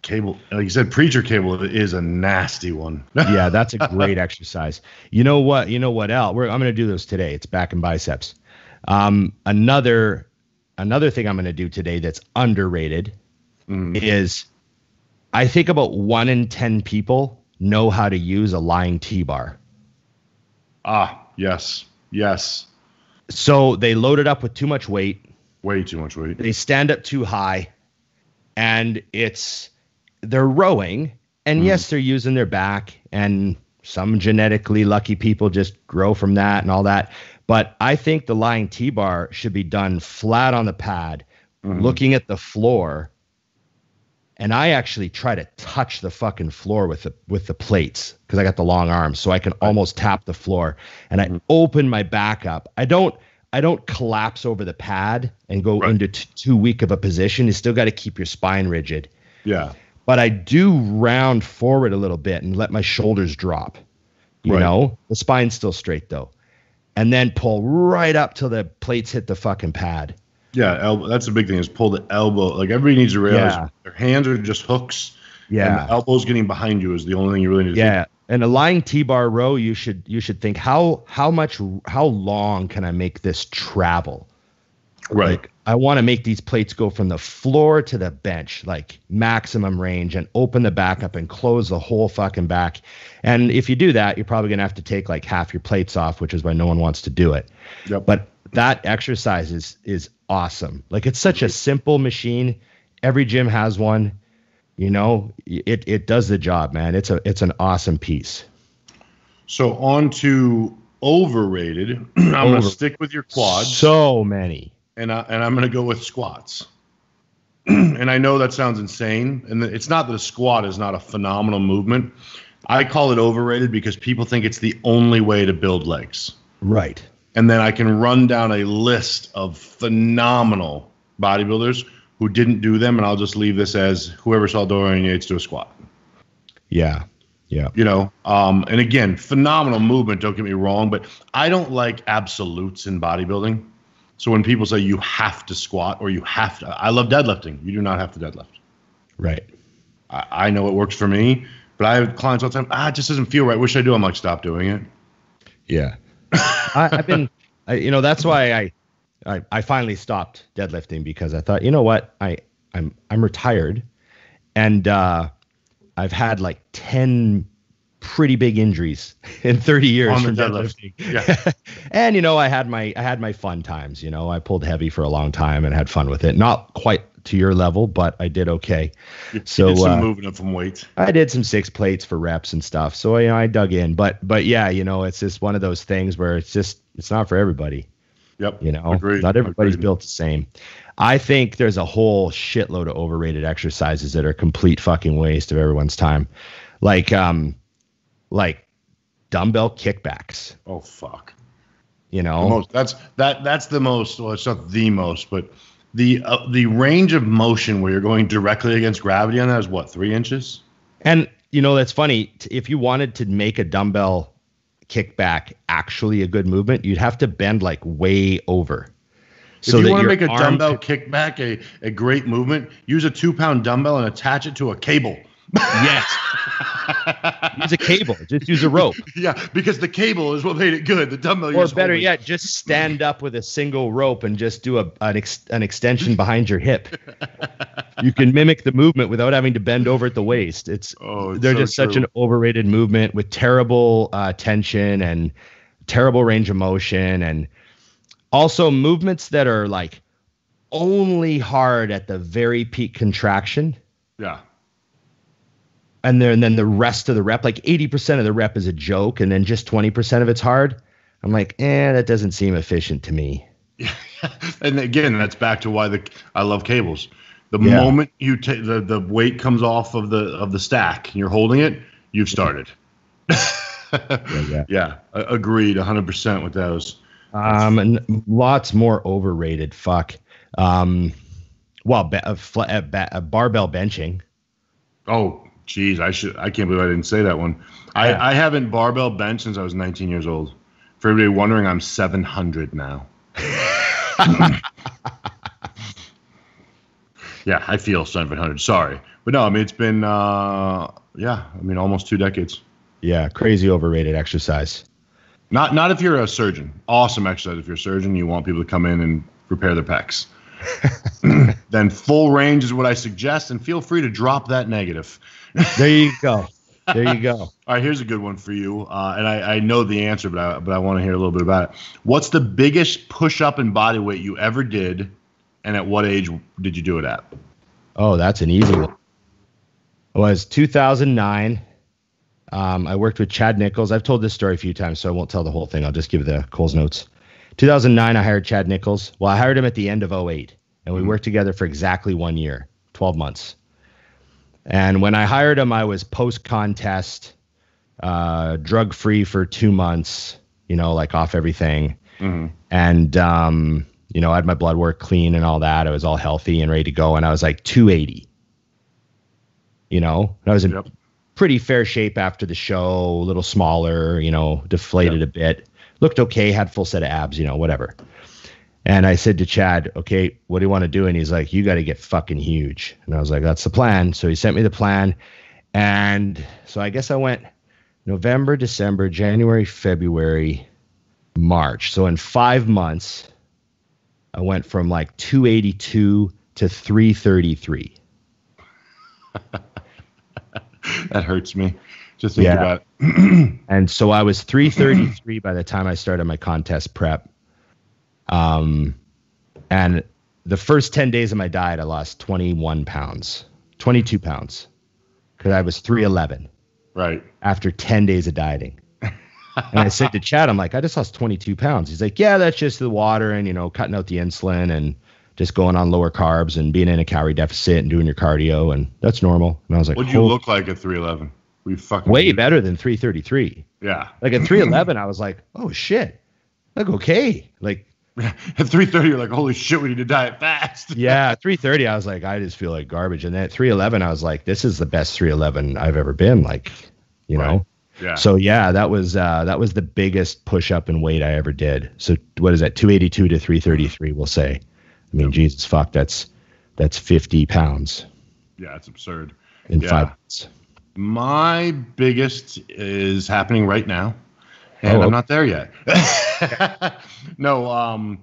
cable, like you said, preacher cable is a nasty one. Yeah, that's a great exercise. You know what? You know what else? I'm going to do those today. It's back and biceps. Another thing I'm going to do today that's underrated is I think about 1 in 10 people know how to use a lying T-bar. Yes. Yes. So they load it up with too much weight. Way too much weight. They stand up too high, and they're rowing, and yes, they're using their back, and some genetically lucky people just grow from that and all that. But I think the lying T-bar should be done flat on the pad, looking at the floor. And I actually try to touch the fucking floor with the plates because I got the long arms, so I can almost tap the floor. And I open my back up. I don't collapse over the pad and go into too weak of a position. You still got to keep your spine rigid. Yeah. But I do round forward a little bit and let my shoulders drop. You know, the spine's still straight though. And then pull right up till the plates hit the fucking pad. Yeah, elbow. That's the big thing is pull the elbow. Like everybody needs to realize their hands are just hooks. Yeah. And the elbows getting behind you is the only thing you really need to do. Yeah. And a lying T-bar row, you should think how long can I make this travel? Right. Like, I want to make these plates go from the floor to the bench, like maximum range, and open the back up and close the whole fucking back. And if you do that, you're probably going to have to take like half your plates off, which is why no one wants to do it. Yep. But that exercise is awesome. Like, it's such a simple machine. Every gym has one. You know, it does the job, man. It's an awesome piece. So on to overrated. I'm going to stick with your quads. So many. And I'm going to go with squats. And I know that sounds insane. And it's not that a squat is not a phenomenal movement. I call it overrated because people think it's the only way to build legs. Right. And then I can run down a list of phenomenal bodybuilders who didn't do them. And I'll just leave this as whoever saw Dorian Yates do a squat. Yeah. Yeah. You know, and again, phenomenal movement. Don't get me wrong, but I don't like absolutes in bodybuilding. So when people say you have to squat or you have to, I love deadlifting. You do not have to deadlift. Right. I know it works for me, but I have clients all the time. It just doesn't feel right. Wish I do. I'm like, stop doing it. Yeah. I've been, that's why I finally stopped deadlifting, because I thought, you know what, I'm retired, and I've had like 10 pretty big injuries in 30 years on from the deadlifting. Yeah. And I had my fun times. I pulled heavy for a long time and had fun with it. Not quite to your level, but I did okay. You did some moving up from weights. I did some 6 plates for reps and stuff. So I dug in, but yeah, it's just one of those things where it's not for everybody. Yep. Agreed. Not everybody's built the same. I think there's a whole shitload of overrated exercises that are complete fucking waste of everyone's time. Like dumbbell kickbacks. Oh fuck. That's the most. Well, it's not the most, but the range of motion where you're going directly against gravity on that is what, 3 inches? And that's funny. If you wanted to make a dumbbell kickback actually a good movement, you'd have to bend like way over. So if you want to make a dumbbell kickback a great movement, use a 2-pound dumbbell and attach it to a cable. Yes. Use a cable. Just use a rope. Yeah, because the cable is what made it good. The dumbbell. Or better yet, just stand up with a single rope and just do an extension behind your hip. You can mimic the movement without having to bend over at the waist. They're so just such an overrated movement with terrible tension and terrible range of motion, and also movements that are like only hard at the very peak contraction. Yeah. And then the rest of the rep, like 80% of the rep is a joke, and then just 20% of it's hard. I'm like, that doesn't seem efficient to me. Yeah. And again, that's back to why I love cables. The moment you take the weight comes off of the stack and you're holding it, you've started. Yeah. Agreed 100% with those. And lots more overrated. Fuck. Barbell benching. Oh, geez, I can't believe I didn't say that one. Yeah. I haven't barbell benched since I was 19 years old. For everybody wondering, I'm 700 now. Yeah, I feel 700. Sorry. But no, I mean, it's been, almost 2 decades. Yeah, crazy overrated exercise. Not if you're a surgeon. Awesome exercise if you're a surgeon. You want people to come in and repair their pecs. then full range is what I suggest, and feel free to drop that negative. There you go. There you go. All right, here's a good one for you, and I know the answer, but I want to hear a little bit about it. What's the biggest push-up in body weight you ever did, and at what age did you do it at? Oh, that's an easy one. It was 2009. I worked with Chad Nichols. I've told this story a few times, so I won't tell the whole thing. I'll just give the Coles Notes. 2009, I hired Chad Nichols. Well, I hired him at the end of 2008, and we worked together for exactly 1 year, 12 months. And when I hired him, I was post-contest, drug-free for 2 months, like off everything. Mm-hmm. And, I had my blood work clean and all that. I was all healthy and ready to go. And I was like 280, and I was in pretty fair shape after the show, a little smaller, deflated a bit, looked okay, had full set of abs, whatever. And I said to Chad, okay, what do you want to do? And he's like, you got to get fucking huge. And I was like, that's the plan. So he sent me the plan. And so I guess I went November, December, January, February, March. So in 5 months, I went from like 282 to 333. That hurts me to think about it. And so I was 333 by the time I started my contest prep. And the first 10 days of my diet, I lost 22 pounds, because I was 311. Right. After 10 days of dieting. And I said to Chad, I'm like, I just lost 22 pounds. He's like, yeah, that's just the water and, cutting out the insulin and just going on lower carbs and being in a calorie deficit and doing your cardio. And that's normal. And I was like, what'd you look like at 311? We fucking way better than 333. Yeah. Like at 311, I was like, oh shit. Like, okay. Like at 330, you're like, holy shit, we need to diet fast. Yeah. At 330, I was like, I just feel like garbage. And then at 311, I was like, this is the best 311 I've ever been. Like, know? Yeah. So yeah, that was the biggest push up in weight I ever did. So what is that? 282 to 333, we'll say. I mean, Jesus fuck, that's 50 pounds. Yeah, it's absurd. In 5 months. My biggest is happening right now, and I'm not there yet. No,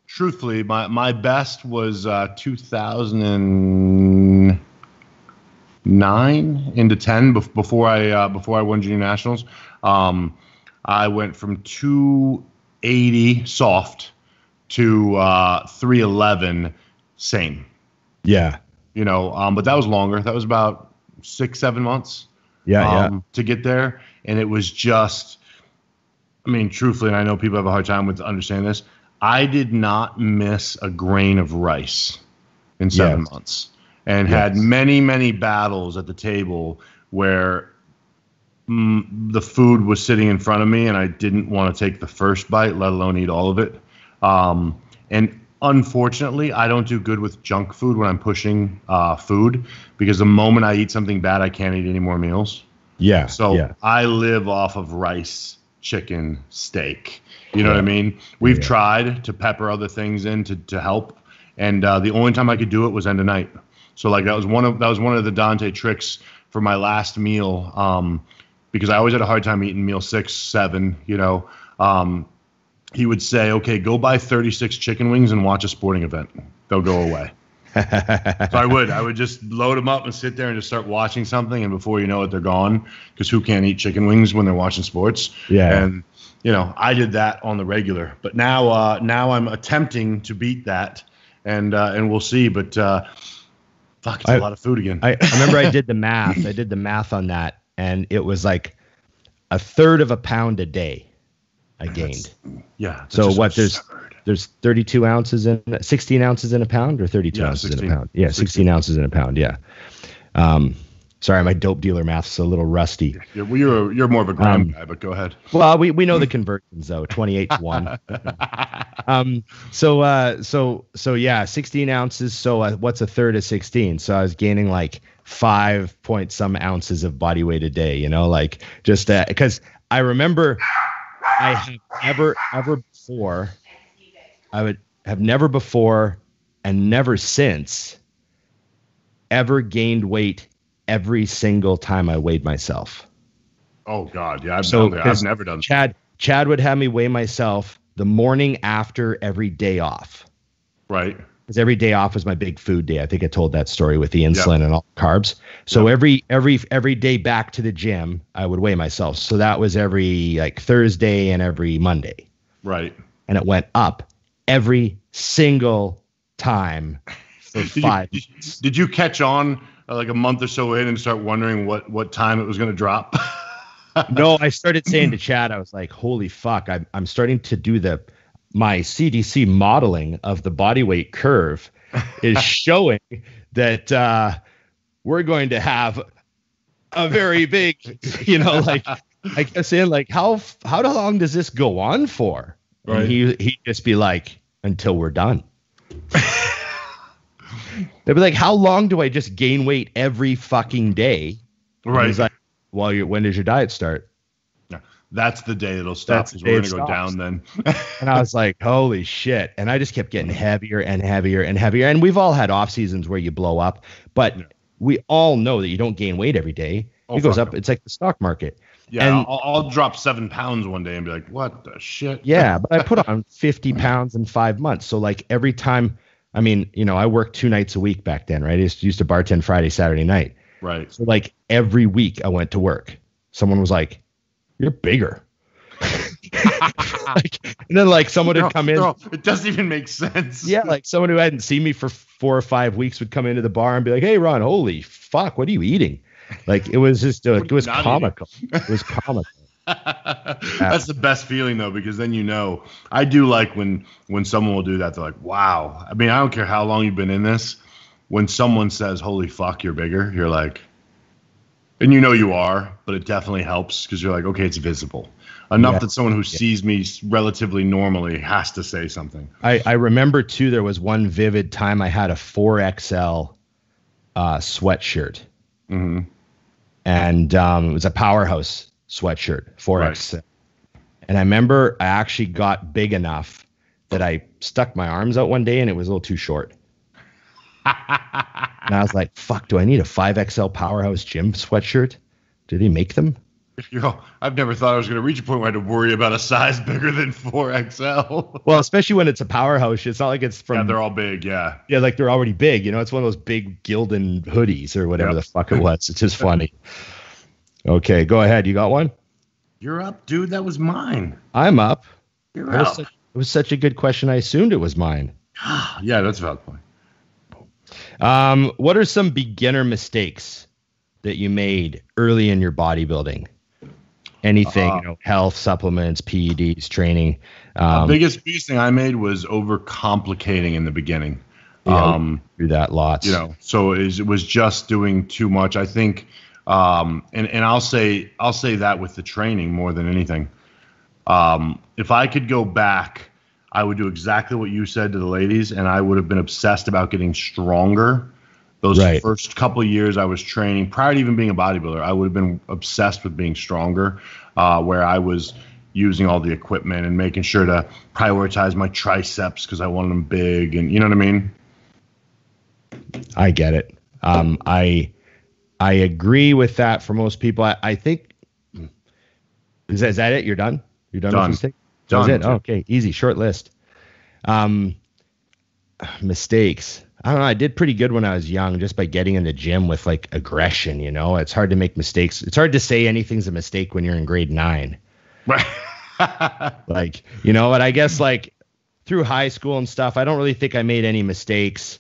truthfully, my best was 2009 into 10 before I won junior nationals. I went from 280 soft to 311 same. Yeah. But that was longer. That was about 6-7 months. To get there. And it was just, I mean, truthfully, and I know people have a hard time with understanding this, I did not miss a grain of rice in 7 months. And had many, many battles at the table where the food was sitting in front of me and I didn't want to take the first bite, let alone eat all of it. And unfortunately, I don't do good with junk food when I'm pushing food, because the moment I eat something bad, I can't eat any more meals. Yeah. So I live off of rice, chicken, steak. You know what I mean? We've tried to pepper other things in to help. And the only time I could do it was end of night. So like that was one of the Dante tricks for my last meal, because I always had a hard time eating meal 6, 7. He would say, "Okay, go buy 36 chicken wings and watch a sporting event. They'll go away." So I would just load them up and sit there and just start watching something, and before you know it, they're gone. Because who can't eat chicken wings when they're watching sports? Yeah. And I did that on the regular, but now I'm attempting to beat that, and we'll see. But fuck, it's a lot of food again. I remember I did the math. I did the math on that, and it was like a third of a pound a day I gained. So what? Absurd. There's 32 ounces in 16 ounces in a pound, or 32 ounces 16. in a pound. Yeah, 16 ounces in a pound. Yeah. Sorry, my dope dealer math's a little rusty. Yeah, well, you're more of a gram guy, but go ahead. Well, we know the conversions though, 28 to 1. So yeah, 16 ounces. So what's a third of 16? So I was gaining like 5 point some ounces of body weight a day. Like just because I remember I have ever before. I would have never before and never since ever gained weight every single time I weighed myself. Oh God, yeah, I've never done. Chad would have me weigh myself the morning after every day off. Right. because every day off was my big food day. I think I told that story with the insulin and all the carbs. So every day back to the gym, I would weigh myself. So that was every like Thursday and every Monday. Right. And it went up every single time for 5 months. Did you catch on like a month or so in and start wondering what time it was going to drop? No, I started saying to Chad, I was like, holy fuck, I'm starting to do my CDC modeling of the body weight curve is showing that we're going to have a very big, like I kept saying, like, how long does this go on for? Right. And he'd just be like, until we're done. They'd be like, how long do I just gain weight every fucking day? Right. And he's like, well, when does your diet start? Yeah, that's the day it'll stop, because we're going to go down then. And I was like, holy shit. And I just kept getting heavier and heavier and heavier. And we've all had off seasons where you blow up, but we all know that you don't gain weight every day. It goes up. It's like the stock market. Yeah, and I'll drop 7 pounds one day and be like, what the shit? Yeah, but I put on 50 pounds in 5 months. So like every time, I mean, I worked 2 nights a week back then, right? I used to bartend Friday, Saturday night. Right. So like every week I went to work. Someone was like, you're bigger. And then like someone would come in. It doesn't even make sense. Yeah, like someone who hadn't seen me for 4 or 5 weeks would come into the bar and be like, hey, Ron, holy fuck, what are you eating? Like it was just, it was comical. It was comical. That's the best feeling though, because then I do like when someone will do that. They're like, wow. I mean, I don't care how long you've been in this. When someone says, holy fuck, you're bigger, you're like, and you are, but it definitely helps because you're like, okay, it's visible enough that someone who sees me relatively normally has to say something. I remember too, there was one vivid time I had a 4XL sweatshirt. Mm-hmm. And it was a Powerhouse sweatshirt, 4X. Right. And I remember I actually got big enough that I stuck my arms out one day and it was a little too short. And I was like, fuck, do I need a 5XL Powerhouse gym sweatshirt? Do they make them? I've never thought I was going to reach a point where I had to worry about a size bigger than 4XL. Well, especially when it's a Powerhouse. It's not like it's from... Yeah, they're all big, yeah. Yeah, like they're already big. It's one of those big Gildan hoodies or whatever the fuck it was. It's just funny. Okay, go ahead. You got one? You're up, dude. That was mine. I'm up. You're up. It was such a good question. I assumed it was mine. Yeah, that's a valid point. What are some beginner mistakes that you made early in your bodybuilding? Anything, health, supplements, PEDs, training. The biggest thing I made was overcomplicating in the beginning. Do that lots. So it was just doing too much. I think, and I'll say that with the training more than anything. If I could go back, I would do exactly what you said to the ladies, and I would have been obsessed about getting stronger. Those first couple of years I was training, prior to even being a bodybuilder, I would have been obsessed with being stronger, where I was using all the equipment and making sure to prioritize my triceps because I wanted them big, and you know what I mean? I get it. I agree with that for most people. I think, is that it? You're done? You're done with mistake? Done. That's it? Oh, okay, easy, short list. Mistakes. I don't know. I did pretty good when I was young just by getting in the gym with like aggression, It's hard to make mistakes. It's hard to say anything's a mistake when you're in grade 9. Right. Like, but I guess like through high school and stuff, I don't really think I made any mistakes.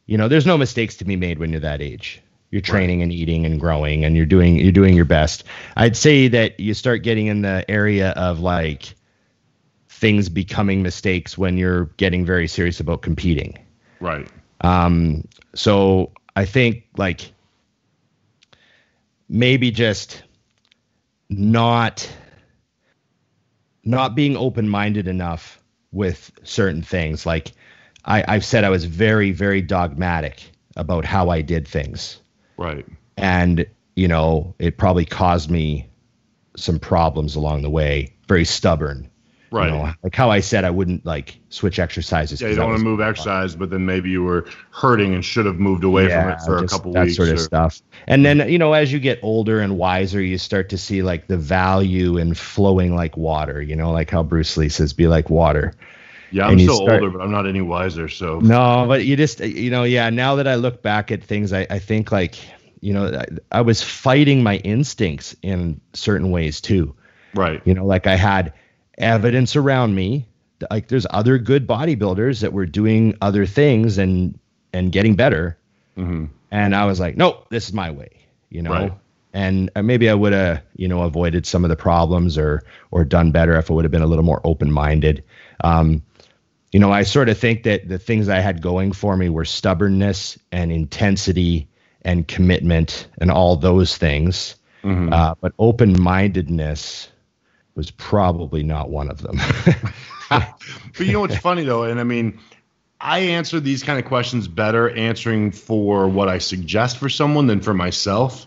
There's no mistakes to be made when you're that age. You're training and eating and growing and you're doing your best. I'd say that you start getting in the area of like things becoming mistakes when you're getting very serious about competing. Right. So I think like maybe just not being open-minded enough with certain things. Like I've said I was very, very dogmatic about how I did things. Right. And, it probably caused me some problems along the way. Very stubborn. Right. Like how I said I wouldn't like switch exercises. Yeah, you don't want to move exercise, but then maybe you were hurting and should have moved away from it for a couple weeks. That sort of stuff. And then, as you get older and wiser, you start to see like the value in flowing like water, like how Bruce Lee says, be like water. Yeah, I'm still older, but I'm not any wiser. So no, but you just, yeah. Now that I look back at things, I think like, I was fighting my instincts in certain ways too. Right. Like I had evidence around me. Like there's other good bodybuilders that were doing other things and getting better. Mm-hmm. And I was like, nope, this is my way, Right. And maybe I would have, avoided some of the problems or done better if I would have been a little more open-minded. I sort of think that the things I had going for me were stubbornness and intensity and commitment and all those things. Mm-hmm. But open-mindedness was probably not one of them. But what's funny though, and I mean, I answer these kind of questions better answering for what I suggest for someone than for myself,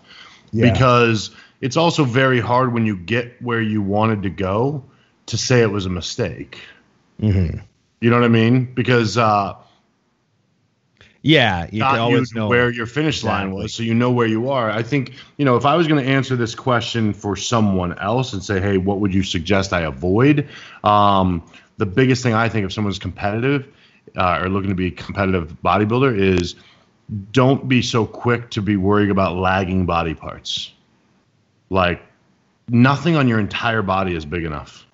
because it's also very hard when you get where you wanted to go to say it was a mistake. Mm-hmm. You know what I mean? Because you can always know where your finish line was, so you know where you are. I think, if I was going to answer this question for someone else and say, hey, what would you suggest I avoid? The biggest thing I think if someone's competitive or looking to be a competitive bodybuilder is don't be so quick to be worrying about lagging body parts. Like nothing on your entire body is big enough.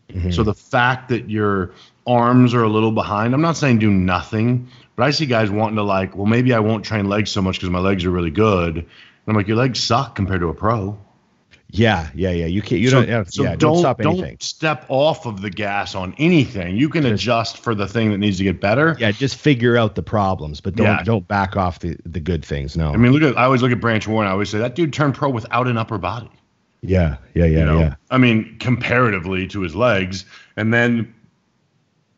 Mm-hmm. So the fact that your arms are a little behind, I'm not saying do nothing, but I see guys wanting to like, well, maybe I won't train legs so much because my legs are really good. And I'm like, your legs suck compared to a pro. Yeah. You can't. Don't stop anything. Don't step off of the gas on anything. You can adjust for the thing that needs to get better. Yeah, just figure out the problems, but don't back off the good things. No. I mean, I always look at Branch Warren. I always say that dude turned pro without an upper body. Yeah. I mean, comparatively to his legs, and then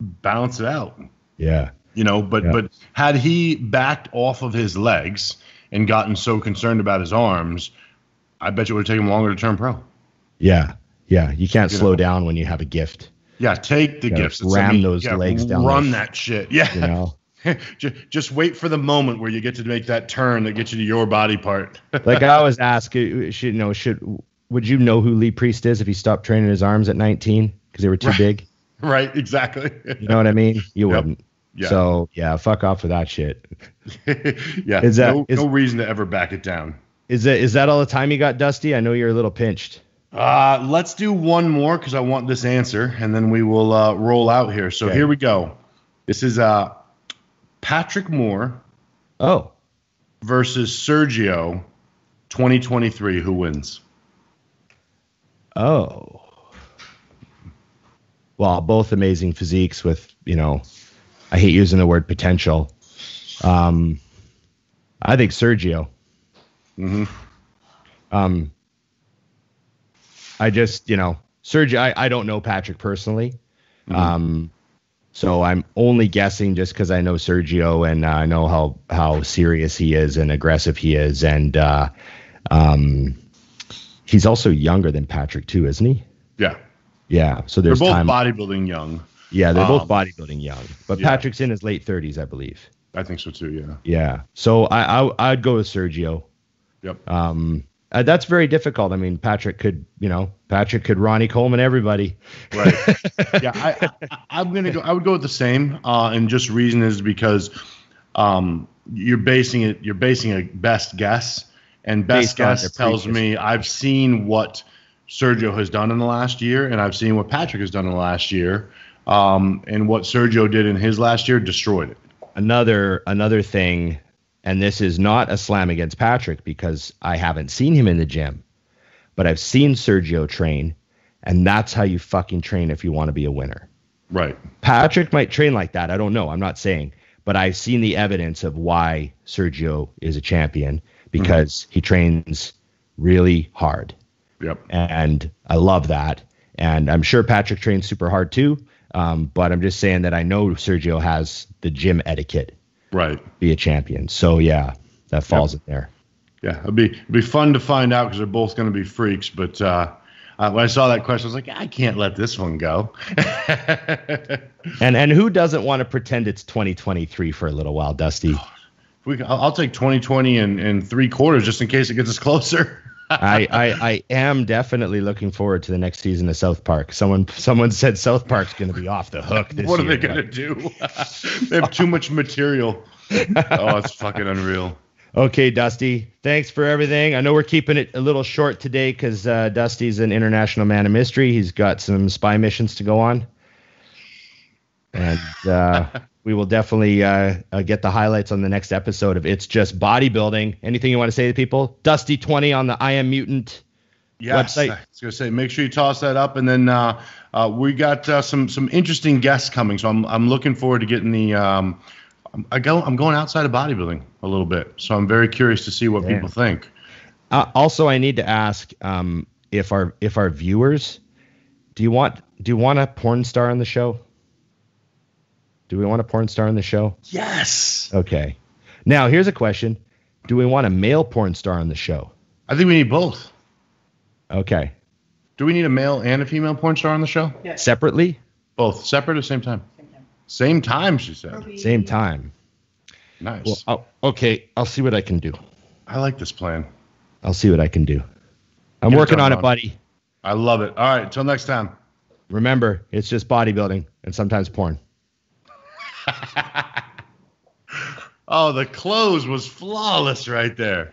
balance it out. Yeah. But had he backed off of his legs and gotten so concerned about his arms, I bet you it would take him longer to turn pro. Yeah. You can't slow down when you have a gift. Yeah, take the gifts. Ram those legs down. Run that shit. Yeah. Just wait for the moment where you get to make that turn that gets you to your body part. Like I always ask, would you know who Lee Priest is if he stopped training his arms at 19 because they were too big? Right, exactly. You know what I mean? You wouldn't. Yeah. So fuck off with that shit. Yeah. No reason to ever back it down. Is that all the time you got, Dusty? I know you're a little pinched. Let's do one more because I want this answer, and then we will roll out here. So Here we go. This is Patrick Moore. Oh. Versus Sergio, 2023. Who wins? Oh. Well, both amazing physiques with, I hate using the word potential. I think Sergio. Mm-hmm. I just, Sergio, I don't know Patrick personally. Mm-hmm. So I'm only guessing just because I know Sergio and I know how serious he is and aggressive he is. And he's also younger than Patrick too, isn't he? Yeah. Yeah. So they're both bodybuilding young. Yeah, they're both bodybuilding young. But Patrick's in his late 30s, I believe. I think so too, yeah. Yeah. So I'd go with Sergio. Yep. That's very difficult. I mean, Patrick could Ronnie Coleman everybody. Right. Yeah, I would go with the same. And just reason is because you're basing a best guess, and best guess tells me I've seen what Sergio has done in the last year, and I've seen what Patrick has done in the last year. And what Sergio did in his last year destroyed it. Another thing, and this is not a slam against Patrick because I haven't seen him in the gym, but I've seen Sergio train, and that's how you fucking train if you want to be a winner. Right. Patrick might train like that. I don't know. I'm not saying, but I've seen the evidence of why Sergio is a champion because he trains really hard. Yep. And I love that. And I'm sure Patrick trains super hard too. But I'm just saying that I know Sergio has the gym etiquette. Right. Be a champion. So yeah, that falls in there. Yeah, it'd be fun to find out because they're both going to be freaks. But when I saw that question, I was like, I can't let this one go. And who doesn't want to pretend it's 2023 for a little while, Dusty? I'll take 2020 and 3/4 just in case it gets us closer. I am definitely looking forward to the next season of South Park. Someone said South Park's going to be off the hook this year. What are they going to do? They have too much material. Oh, it's fucking unreal. Okay, Dusty, thanks for everything. I know we're keeping it a little short today because Dusty's an international man of mystery. He's got some spy missions to go on. And we will definitely get the highlights on the next episode of It's Just Bodybuilding. Anything you want to say to people? Dusty20 on the I Am Mutant website. I was going to say, make sure you toss that up. And then we got some interesting guests coming. So I'm looking forward to getting the I'm going outside of bodybuilding a little bit. So I'm very curious to see what people think. Also, I need to ask if our viewers, do you want a porn star on the show? Do we want a porn star on the show? Yes. Okay. Now, here's a question. Do we want a male porn star on the show? I think we need both. Okay. Do we need a male and a female porn star on the show? Yes. Separately? Both. Separate or same time? Same time, she said. Same time. Nice. Well, okay. I'll see what I can do. I like this plan. I'll see what I can do. I'm working on it, buddy. I love it. All right. Until next time. Remember, it's just bodybuilding and sometimes porn. Oh, the close was flawless right there.